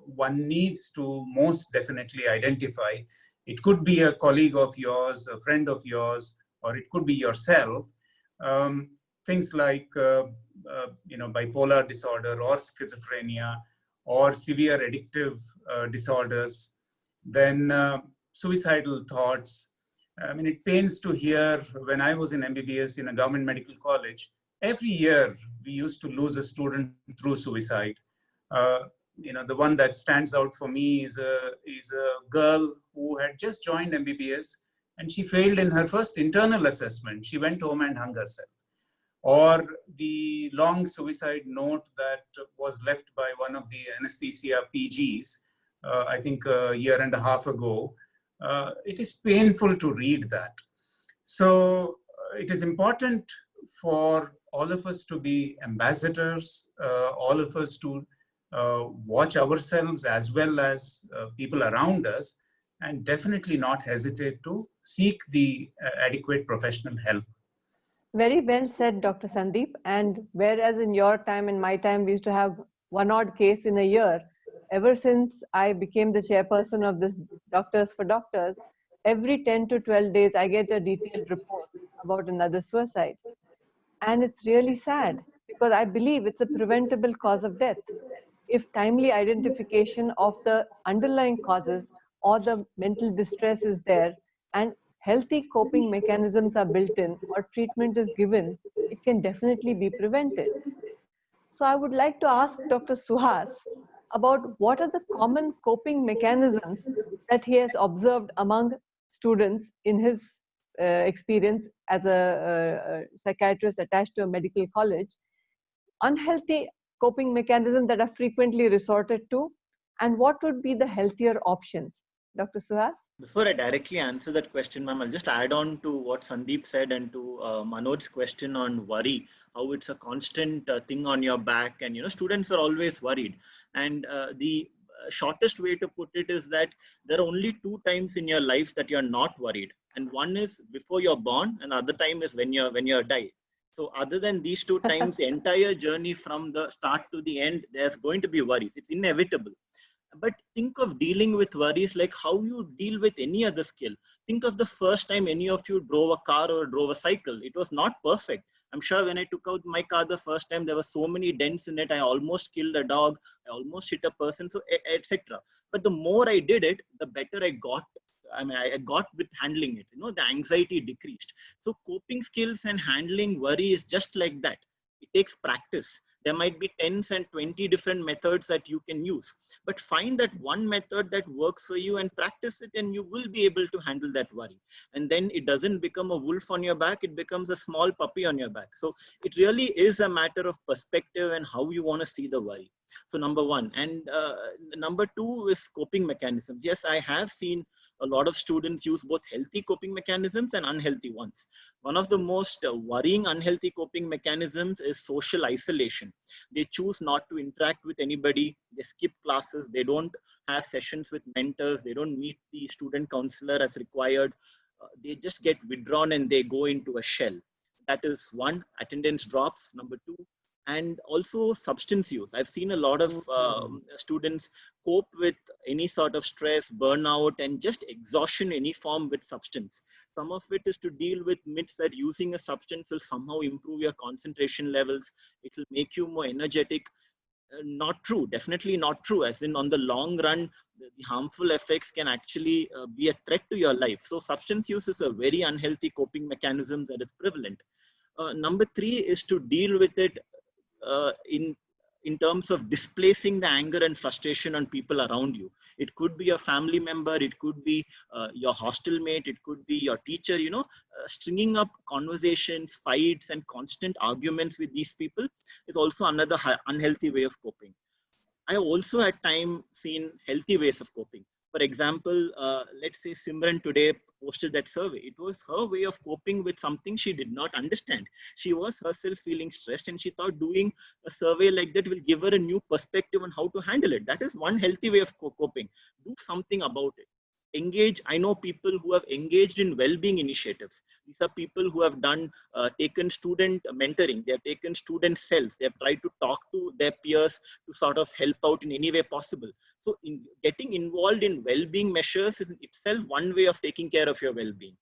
one needs to most definitely identify. It could be a colleague of yours, a friend of yours, or it could be yourself. Things like bipolar disorder or schizophrenia or severe addictive disorders, then suicidal thoughts. I mean, it pains to hear when I was in MBBS in a government medical college, every year we used to lose a student through suicide. The one that stands out for me is a girl who had just joined MBBS and she failed in her first internal assessment. She went home and hung herself. Or the long suicide note that was left by one of the anesthesia PGs, I think a year and a half ago. It is painful to read that. So it is important for all of us to be ambassadors, all of us to watch ourselves as well as people around us, and definitely not hesitate to seek the adequate professional help. Very well said, Dr. Sandeep. And whereas in your time and my time, we used to have one odd case in a year, ever since I became the chairperson of this Doctors for Doctors, every 10 to 12 days, I get a detailed report about another suicide. And it's really sad because I believe it's a preventable cause of death. If timely identification of the underlying causes or the mental distress is there and healthy coping mechanisms are built in or treatment is given, it can definitely be prevented. So I would like to ask Dr. Suhas about what are the common coping mechanisms that he has observed among students in his experience as a psychiatrist attached to a medical college, unhealthy coping mechanisms that are frequently resorted to, and what would be the healthier options? Dr. Suhas? Before I directly answer that question, ma'am, I'll just add on to what Sandeep said and to Manoj's question on worry, how it's a constant thing on your back. And, students are always worried. And the shortest way to put it is that there are only 2 times in your life that you're not worried. And one is before you're born, and the other time is when you're died. So other than these 2 times, the entire journey from the start to the end, there's going to be worries. It's inevitable. But think of dealing with worries like how you deal with any other skill. Think of the first time any of you drove a car or drove a cycle. It was not perfect. I'm sure when I took out my car the first time, there were so many dents in it. I almost killed a dog. I almost hit a person, so etc. But the more I did it, the better I got. I got with handling it. The anxiety decreased. So coping skills and handling worry is just like that. It takes practice. There might be 10 and 20 different methods that you can use, but find that one method that works for you and practice it, and you will be able to handle that worry. And then it doesn't become a wolf on your back, it becomes a small puppy on your back. So it really is a matter of perspective and how you want to see the worry. So number 1. And number 2 is coping mechanisms. Yes, I have seen a lot of students use both healthy coping mechanisms and unhealthy ones. One of the most worrying unhealthy coping mechanisms is social isolation. They choose not to interact with anybody. They skip classes. They don't have sessions with mentors. They don't meet the student counselor as required. They just get withdrawn and they go into a shell. That is 1. Attendance drops. Number 2. And also substance use. I've seen a lot of students cope with any sort of stress, burnout, and just exhaustion, any form with substance. Some of it is to deal with myths that using a substance will somehow improve your concentration levels. It will make you more energetic. Not true, definitely not true. As in on the long run, the harmful effects can actually be a threat to your life. So substance use is a very unhealthy coping mechanism that is prevalent. Number 3 is to deal with it in terms of displacing the anger and frustration on people around you. It could be a family member, it could be your hostel mate, it could be your teacher, stringing up conversations, fights, and constant arguments with these people is also another unhealthy way of coping. I also at times seen healthy ways of coping. For example, let's say Simran today posted that survey. It was her way of coping with something she did not understand. She was herself feeling stressed and she thought doing a survey like that will give her a new perspective on how to handle it. That is one healthy way of coping. Do something about it. engage. I know people who have engaged in well-being initiatives. These are people who have done, taken student mentoring. They have taken student self. They have tried to talk to their peers to sort of help out in any way possible. So getting involved in well-being measures is itself one way of taking care of your well-being.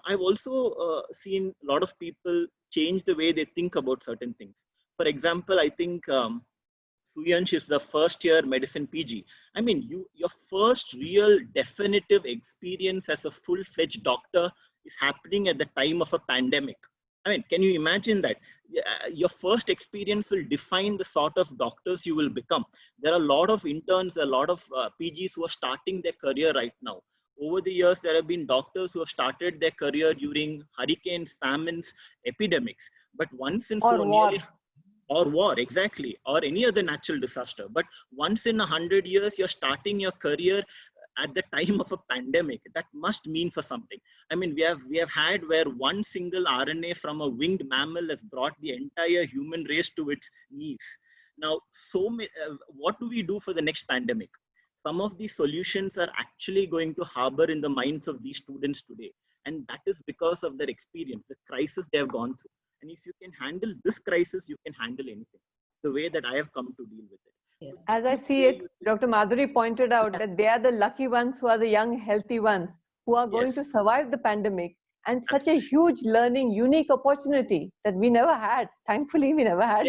I've also seen a lot of people change the way they think about certain things. For example, I think Suyansh is the first year medicine PG. I mean, your first real definitive experience as a full-fledged doctor is happening at the time of a pandemic. I mean, can you imagine that? Your first experience will define the sort of doctors you will become. There are a lot of interns, a lot of PGs who are starting their career right now. Over the years, there have been doctors who have started their career during hurricanes, famines, epidemics. But once in so nearly... Or war, exactly, or any other natural disaster. But once in 100 years, you're starting your career at the time of a pandemic. That must mean for something. I mean, we have had where one single RNA from a winged mammal has brought the entire human race to its knees. Now, what do we do for the next pandemic? Some of these solutions are actually going to harbor in the minds of these students today. And that is because of their experience, the crisis they have gone through. And if you can handle this crisis, you can handle anything, the way that I have come to deal with it. As I see it, Dr. Madhuri pointed out that they are the lucky ones who are the young, healthy ones who are going to survive the pandemic, and such a huge learning, unique opportunity that we never had. Thankfully, we never had.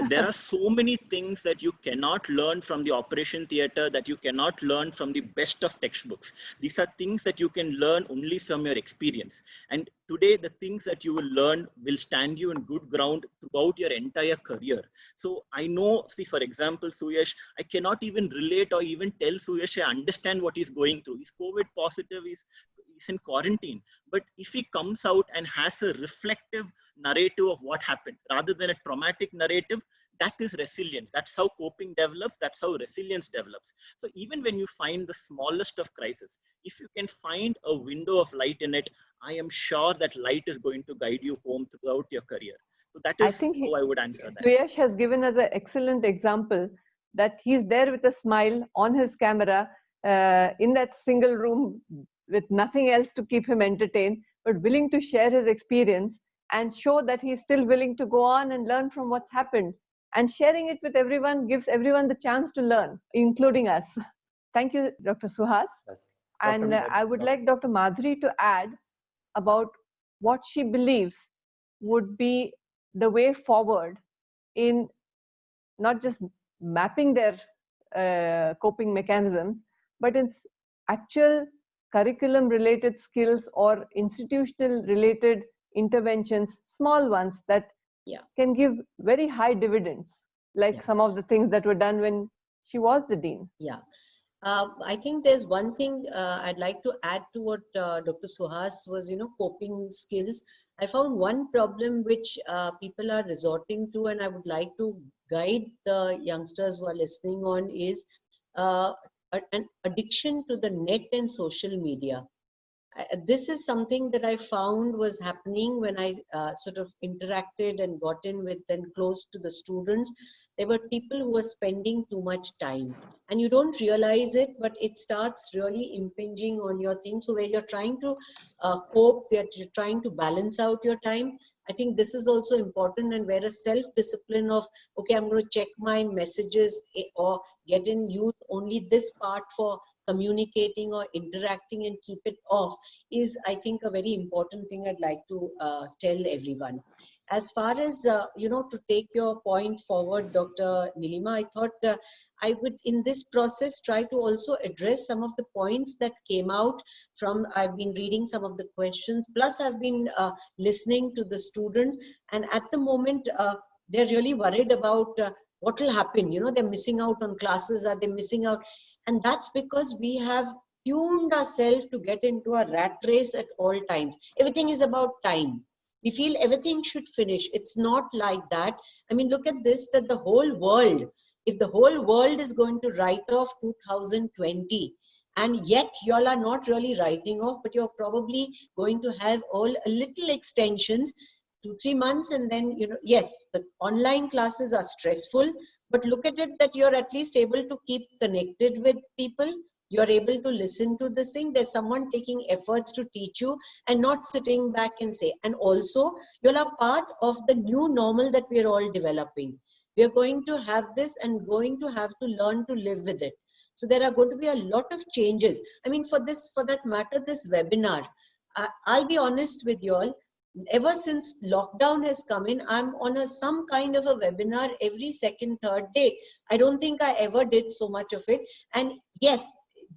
There are so many things that you cannot learn from the operation theater, that you cannot learn from the best of textbooks. These are things that you can learn only from your experience. And today, the things that you will learn will stand you in good ground throughout your entire career. So I know, see, for example, Suyash, I cannot even relate or even tell Suyash I understand what he's going through. He's COVID positive, he's in quarantine. But if he comes out and has a reflective narrative of what happened rather than a traumatic narrative, that is resilience. That's how coping develops. That's how resilience develops. So even when you find the smallest of crises, if you can find a window of light in it, I am sure that light is going to guide you home throughout your career. So that is how I would answer that. Suyash has given us an excellent example that he's there with a smile on his camera in that single room with nothing else to keep him entertained, but willing to share his experience and show that he's still willing to go on and learn from what's happened. And sharing it with everyone gives everyone the chance to learn, including us. Thank you, Dr. Suhas. Yes. And I would like Dr. Madhuri to add about what she believes would be the way forward in not just mapping their coping mechanisms, but in actual curriculum related skills or institutional related interventions, small ones that can give very high dividends, like some of the things that were done when she was the dean. I think there's one thing I'd like to add to what Dr. Suhas was, coping skills. I found one problem which people are resorting to, and I would like to guide the youngsters who are listening on, is an addiction to the net and social media. This is something that I found was happening when I sort of interacted and got in with and close to the students. There were people who were spending too much time, and you don't realize it, but it starts really impinging on your thing. So where you're trying to cope, where you're trying to balance out your time, I think this is also important, and where a self-discipline of, okay, I'm going to check my messages or get in use only this part for communicating or interacting and keep it off is, I think, a very important thing I'd like to tell everyone. As far as, to take your point forward, Dr. Nilima, I thought I would, in this process, try to also address some of the points that came out from, I've been reading some of the questions, plus I've been listening to the students, and at the moment, they're really worried about what will happen. They're missing out on classes, are they missing out? And that's because we have tuned ourselves to get into a rat race at all times. Everything is about time. We feel everything should finish. It's not like that. I mean, look at this, that the whole world, if the whole world is going to write off 2020, and yet y'all are not really writing off, but you're probably going to have all a little extensions, 2-3 months, and then, yes, the online classes are stressful, but look at it that you're at least able to keep connected with people. You're able to listen to this thing. There's someone taking efforts to teach you and not sitting back and say. And also, you're a part of the new normal that we're all developing. We're going to have this and going to have to learn to live with it. So there are going to be a lot of changes. I mean, for that matter, this webinar, I'll be honest with you all, ever since lockdown has come in, I'm on some kind of a webinar every second, third day. I don't think I ever did so much of it. And yes,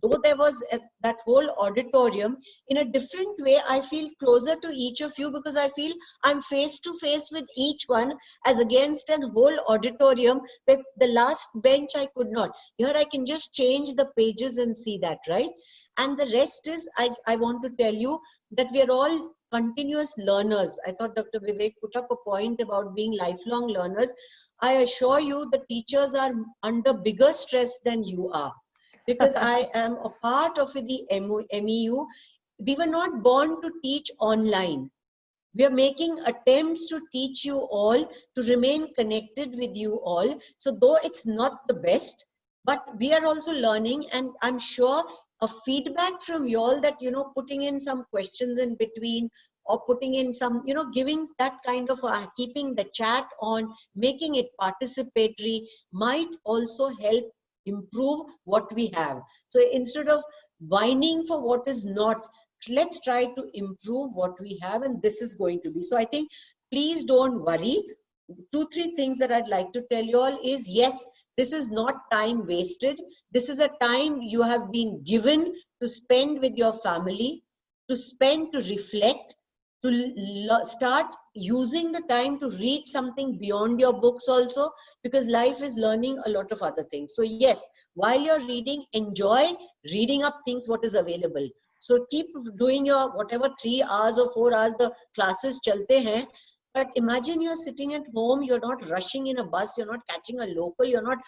though there was that whole auditorium, in a different way, I feel closer to each of you because I feel I'm face to face with each one as against a whole auditorium where the last bench I could not. Here I can just change the pages and see that, right? And the rest is, I want to tell you that we are all continuous learners. I thought Dr. Vivek put up a point about being lifelong learners. I assure you the teachers are under bigger stress than you are. Because I am a part of the MEU. We were not born to teach online. We are making attempts to teach you all, to remain connected with you all. So though it's not the best, but we are also learning, and I'm sure a feedback from you all that, putting in some questions in between or putting in some, giving that kind of, keeping the chat on, making it participatory might also help improve what we have. So instead of whining for what is not, let's try to improve what we have, and this is going to be. So I think, please don't worry. 2-3 things that I'd like to tell you all is, yes, this is not time wasted. This is a time you have been given to spend with your family, to spend, to reflect, to start using the time to read something beyond your books also, because life is learning a lot of other things. So yes, while you're reading, enjoy reading up things what is available. So keep doing your whatever 3 hours or 4 hours the classes chalte hain. But imagine you're sitting at home, you're not rushing in a bus, you're not catching a local, you're not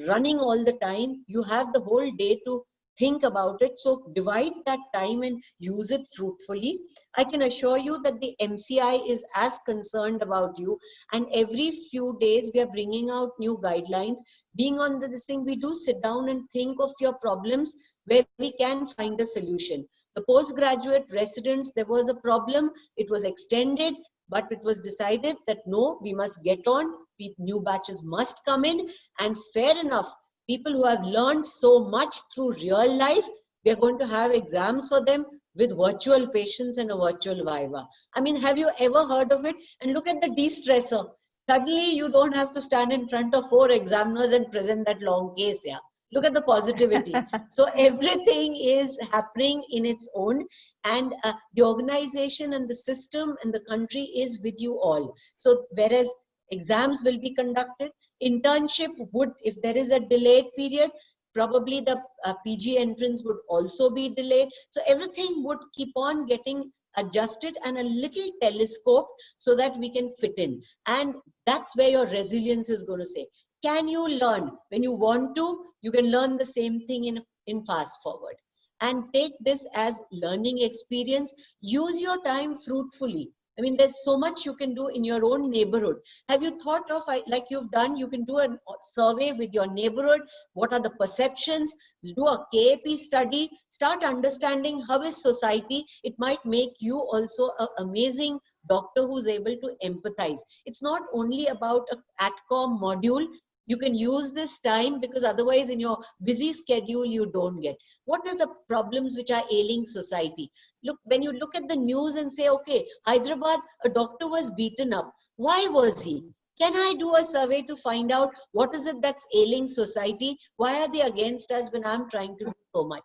running all the time. You have the whole day to think about it. So divide that time and use it fruitfully. I can assure you that the MCI is as concerned about you, and every few days we are bringing out new guidelines. Being on this thing, we do sit down and think of your problems where we can find a solution. The postgraduate residents, there was a problem, it was extended, but it was decided that no, we must get on, new batches must come in, and fair enough. People who have learned so much through real life, we are going to have exams for them with virtual patients and a virtual viva. I mean, have you ever heard of it? And look at the de-stressor. Suddenly, you don't have to stand in front of 4 examiners and present that long case. Yeah, look at the positivity. So everything is happening in its own, and the organization and the system and the country is with you all. So whereas exams will be conducted, internship would, if there is a delayed period, probably the PG entrance would also be delayed. So everything would keep on getting adjusted and a little telescoped so that we can fit in. And that's where your resilience is going to say. Can you learn? When you want to, you can learn the same thing in fast forward. And take this as learning experience. Use your time fruitfully. I mean, there's so much you can do in your own neighborhood. Have you thought of, like you've done, you can do a survey with your neighborhood. What are the perceptions? Do a KAP study. Start understanding how is society. It might make you also an amazing doctor who's able to empathize. It's not only about an ATCOM module. You can use this time, because otherwise in your busy schedule, you don't get. What are the problems which are ailing society? Look, when you look at the news and say, okay, Hyderabad, a doctor was beaten up. Why was he? Can I do a survey to find out what is it that's ailing society? Why are they against us when I'm trying to do so much?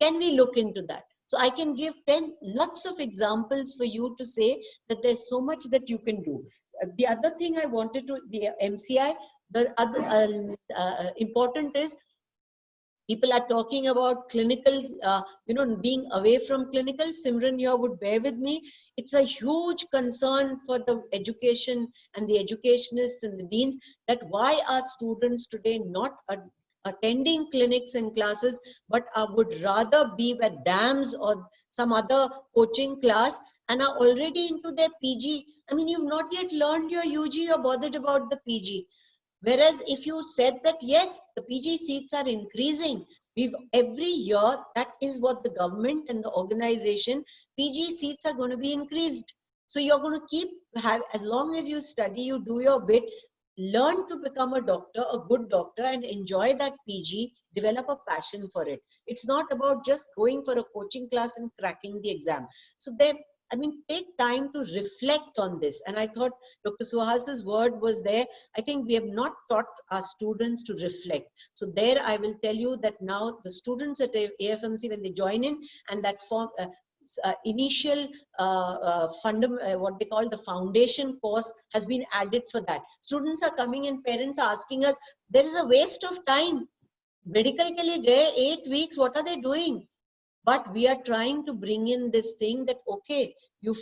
Can we look into that? So I can give lots of examples for you to say that there's so much that you can do. The other thing I wanted to, the MCI, the other important is, people are talking about clinical, being away from clinical. Simran here would bear with me. It's a huge concern for the education and the educationists and the deans, that why are students today not attending clinics and classes, but would rather be with DAMS or some other coaching class and are already into their PG. I mean, you've not yet learned your UG, you're bothered about the PG. Whereas if you said that, yes, the PG seats are increasing, Every year, that is what the government and the organization, PG seats are going to be increased. So you're going to as long as you study, you do your bit, learn to become a doctor, a good doctor, and enjoy that PG, develop a passion for it. It's not about just going for a coaching class and cracking the exam. So take time to reflect on this. And I thought Dr. Suhas's word was there. I think we have not taught our students to reflect. So there I will tell you that now the students at AFMC, when they join in, and that form, initial what they call the foundation course has been added for that. Students are coming and parents are asking us, there is a waste of time. Medical ke liye gaye 8 weeks, what are they doing? But we are trying to bring in this thing that, okay, you've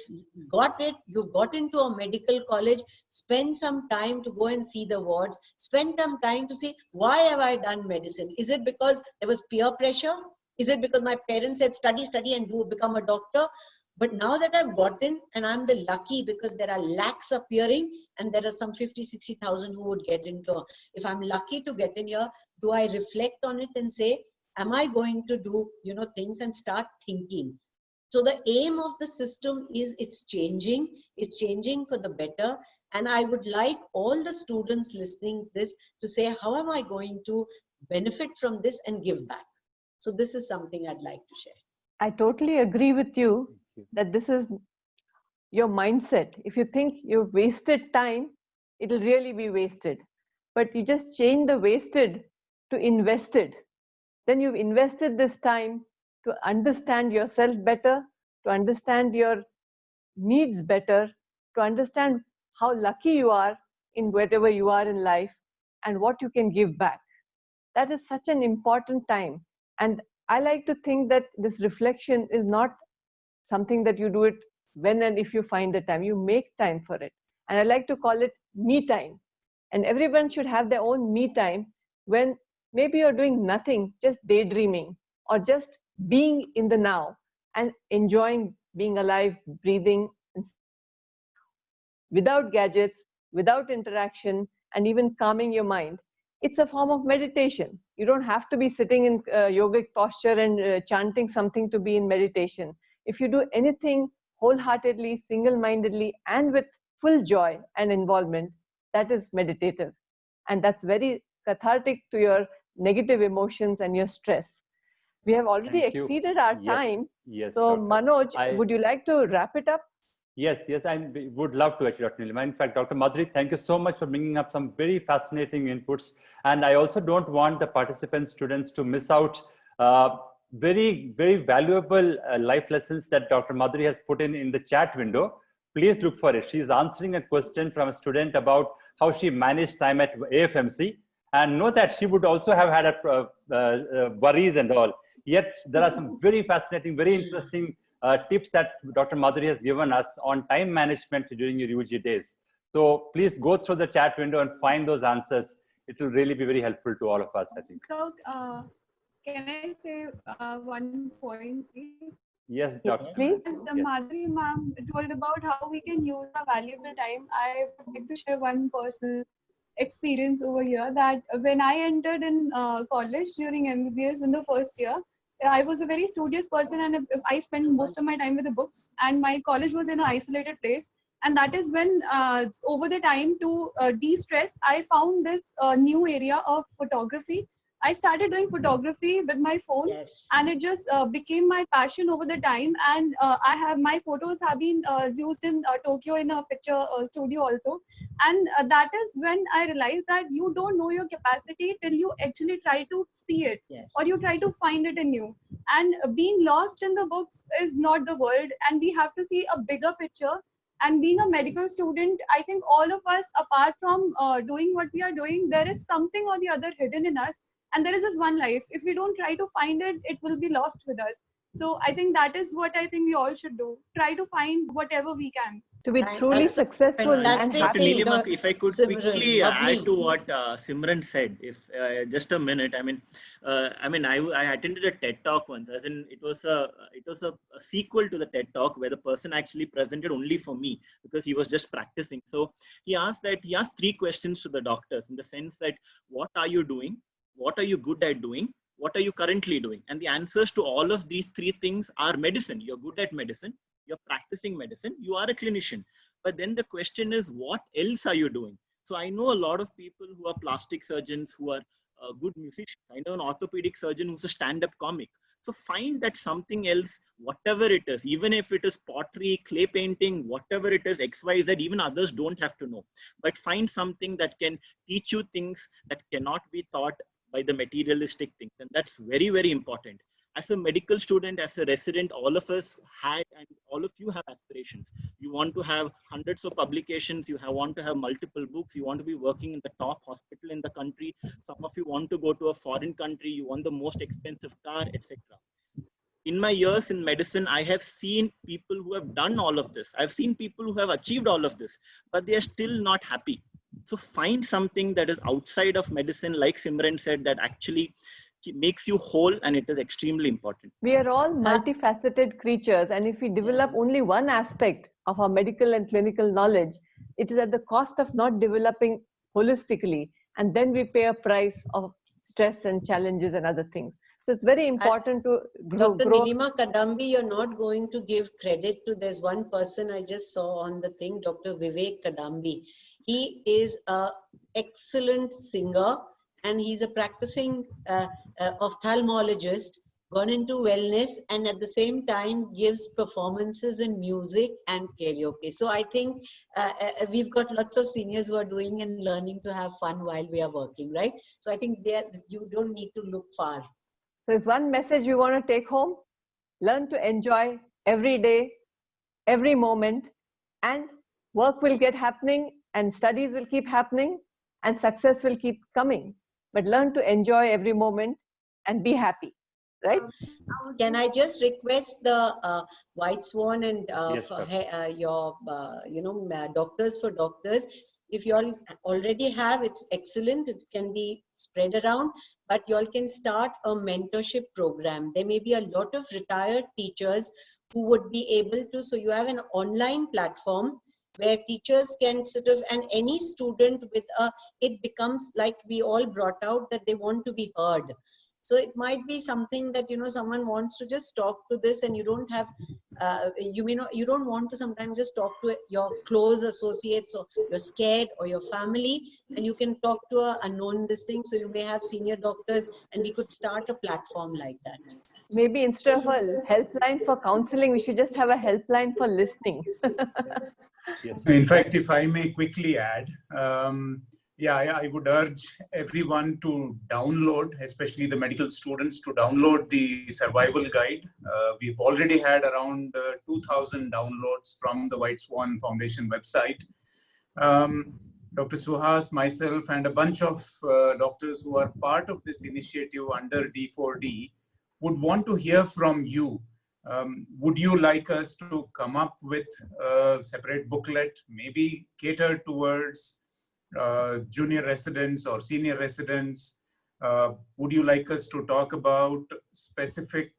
got it, you've got into a medical college, spend some time to go and see the wards, spend some time to see, why have I done medicine? Is it because there was peer pressure? Is it because my parents said, study and become a doctor? But now that I've gotten, and I'm the lucky because there are lakhs appearing and there are some 50,000-60,000 who would get into, if I'm lucky to get in here, do I reflect on it and say, am I going to do, things and start thinking? So the aim of the system is it's changing for the better. And I would like all the students listening to this to say, how am I going to benefit from this and give back? So this is something I'd like to share. I totally agree with you that this is your mindset. If you think you've wasted time, it'll really be wasted. But you just change the wasted to invested. Then you've invested this time to understand yourself better, to understand your needs better, to understand how lucky you are in whatever you are in life and what you can give back. That is such an important time. And I like to think that this reflection is not something that you do it when and if you find the time. You make time for it. And I like to call it me time. And everyone should have their own me time when maybe you're doing nothing, just daydreaming or just being in the now and enjoying being alive, breathing, without gadgets, without interaction, and even calming your mind. It's a form of meditation. You don't have to be sitting in yogic posture and chanting something to be in meditation. If you do anything wholeheartedly, single-mindedly, and with full joy and involvement, that is meditative. And that's very cathartic to your negative emotions and your stress. We have already exceeded our time. Yes. So, Doctor. Manoj, would you like to wrap it up? Yes, I would love to actually, Dr. Nilima. In fact, Dr. Madhuri, thank you so much for bringing up some very fascinating inputs. And I also don't want the participant students to miss out very, very valuable life lessons that Dr. Madhuri has put in the chat window. Please look for it. She's answering a question from a student about how she managed time at AFMC. And know that she would also have had worries and all. Yet there are some very fascinating, very interesting tips that Dr. Madhuri has given us on time management during your UG days. So please go through the chat window and find those answers. It will really be very helpful to all of us, I think. So, can I say one point, please? Yes, Dr. Please. The Madhuri ma'am told about how we can use our valuable time. I would like to share one personal experience over here, that when I entered in college during MBBS in the first year, I was a very studious person and I spent most of my time with the books, and my college was in an isolated place. And that is when over the time to de-stress, I found this new area of photography. I started doing photography with my phone, and it just became my passion over the time. And my photos have been used in Tokyo in a picture studio also. And that is when I realized that you don't know your capacity till you actually try to see it, or you try to find it in you. And being lost in the books is not the world, and we have to see a bigger picture. And being a medical student, I think all of us, apart from doing what we are doing, there is something or the other hidden in us. And there is just one life. If we don't try to find it, it will be lost with us. So I think that is what I think we all should do. Try to find whatever we can. To be truly successful and Dr. happy. Nilima, if I could quickly add to what Simran said, if just a minute. I attended a TED Talk once. As in, it was a sequel to the TED Talk where the person actually presented only for me because he was just practicing. So he asked 3 questions to the doctors in the sense that, what are you doing? What are you good at doing? what are you currently doing? And the answers to all of these three things are medicine. You're good at medicine, you're practicing medicine, you are a clinician. But then the question is, what else are you doing? So I know a lot of people who are plastic surgeons, who are good musicians. I know an orthopedic surgeon who's a stand-up comic. So find that something else, whatever it is, even if it is pottery, clay painting, whatever it is, XYZ, even others don't have to know. But find something that can teach you things that cannot be taught by the materialistic things. And that's very, very important. As a medical student, as a resident, all of us had, and all of you have aspirations. You want to have hundreds of publications, you want to have multiple books, you want to be working in the top hospital in the country. Some of you want to go to a foreign country, you want the most expensive car, etc. In my years in medicine, I have seen people who have done all of this. I've seen people who have achieved all of this, but they are still not happy. So find something that is outside of medicine, like Simran said, that actually makes you whole, and it is extremely important. We are all multifaceted creatures, and if we develop only one aspect of our medical and clinical knowledge, it is at the cost of not developing holistically, and then we pay a price of stress and challenges and other things. So it's very important to grow. Dr. Nilima Kadambi, you're not going to give credit to, there's one person I just saw on the thing, Dr. Vivek Kadambi. He is an excellent singer, and he's a practicing ophthalmologist, gone into wellness, and at the same time gives performances in music and karaoke. So I think we've got lots of seniors who are doing and learning to have fun while we are working, right? So I think you don't need to look far. So if one message we want to take home, learn to enjoy every day, every moment, and work will get happening, and studies will keep happening, and success will keep coming. But learn to enjoy every moment and be happy, right? Can I just request the White Swan and Yes, your, Doctors for Doctors, if you all already have, it's excellent, it can be spread around, but you all can start a mentorship program. There may be a lot of retired teachers who would be able to, so you have an online platform where teachers can sort of, and any student with it becomes like we all brought out that they want to be heard. So it might be something that, someone wants to just talk to this, and you don't have, you don't want to sometimes just talk to your close associates, or you're scared, or your family, and you can talk to an unknown distinct. So you may have senior doctors, and we could start a platform like that. Maybe instead of a helpline for counseling, we should just have a helpline for listening. Yes. In fact, if I may quickly add, I would urge everyone to download, especially the medical students, to download the survival guide. We've already had around 2,000 downloads from the White Swan Foundation website. Dr. Suhas, myself, and a bunch of doctors who are part of this initiative under D4D would want to hear from you. Would you like us to come up with a separate booklet, maybe catered towards junior residents or senior residents? Would you like us to talk about specific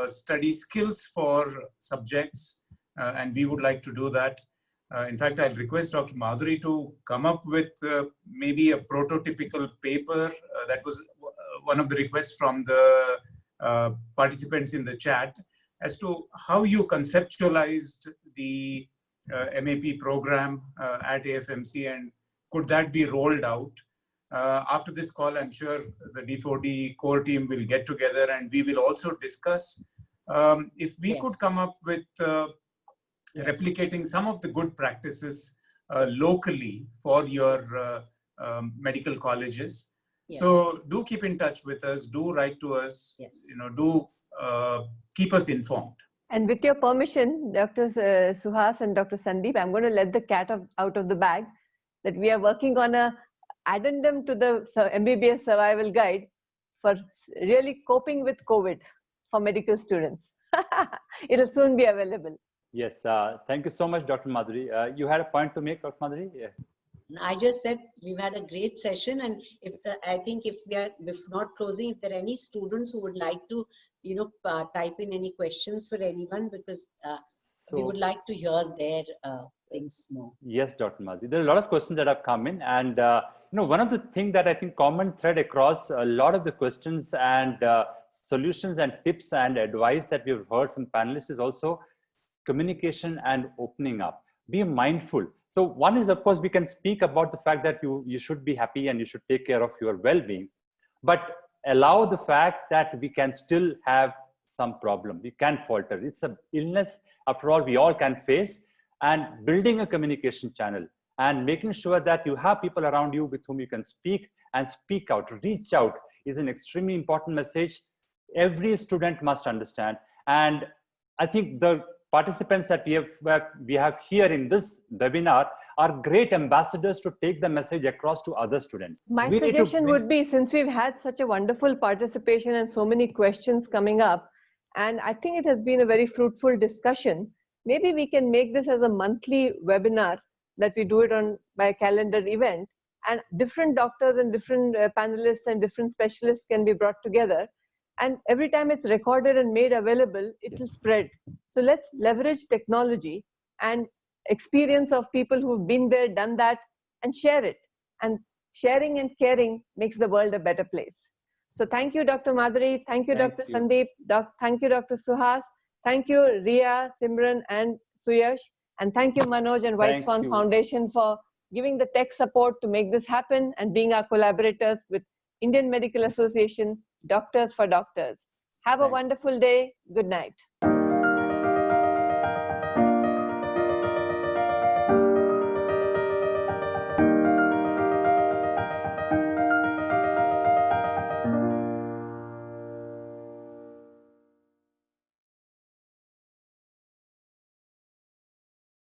study skills for subjects? And we would like to do that. In fact, I'll request Dr. Madhuri to come up with maybe a prototypical paper. That was one of the requests from the participants in the chat, as to how you conceptualized the MAP program at AFMC, and could that be rolled out? After this call, I'm sure the D4D core team will get together, and we will also discuss if we could come up with replicating some of the good practices locally for your medical colleges. Yes. So do keep in touch with us, do write to us, Yes. Do keep us informed. And with your permission, Dr. Suhas and Dr. Sandeep, I'm going to let the cat out of the bag, that we are working on a addendum to the MBBS survival guide for really coping with COVID for medical students. It'll soon be available. Yes, thank you so much, Dr. Madhuri. You had a point to make, Dr. Madhuri? Yeah. I just said we've had a great session, and I think if not closing, if there are any students who would like to, type in any questions for anyone, because we would like to hear their things more. Yes, Dr. Madhuri. There are a lot of questions that have come in, and one of the things that I think common thread across a lot of the questions and solutions and tips and advice that we've heard from panelists is also communication and opening up. Be mindful. So one is, of course, we can speak about the fact that you should be happy and you should take care of your well-being, but allow the fact that we can still have some problem. We can falter. It's an illness, after all, we all can face. And building a communication channel and making sure that you have people around you with whom you can speak and speak out, reach out, is an extremely important message every student must understand. And I think the participants that we have here in this webinar are great ambassadors to take the message across to other students. My suggestion would be, since we've had such a wonderful participation and so many questions coming up, and I think it has been a very fruitful discussion, maybe we can make this as a monthly webinar that we do it on by a calendar event, and different doctors and different panelists and different specialists can be brought together. And every time it's recorded and made available, it will spread. So let's leverage technology and experience of people who've been there, done that, and share it. And sharing and caring makes the world a better place. So thank you, Dr. Madhuri. Thank you, Dr. Sandeep. Thank you, Dr. Suhas. Thank you, Ria, Simran, and Suyash. And thank you, Manoj and White Swan Foundation for giving the tech support to make this happen and being our collaborators with Indian Medical Association, Doctors for Doctors. Have a wonderful day. Good night.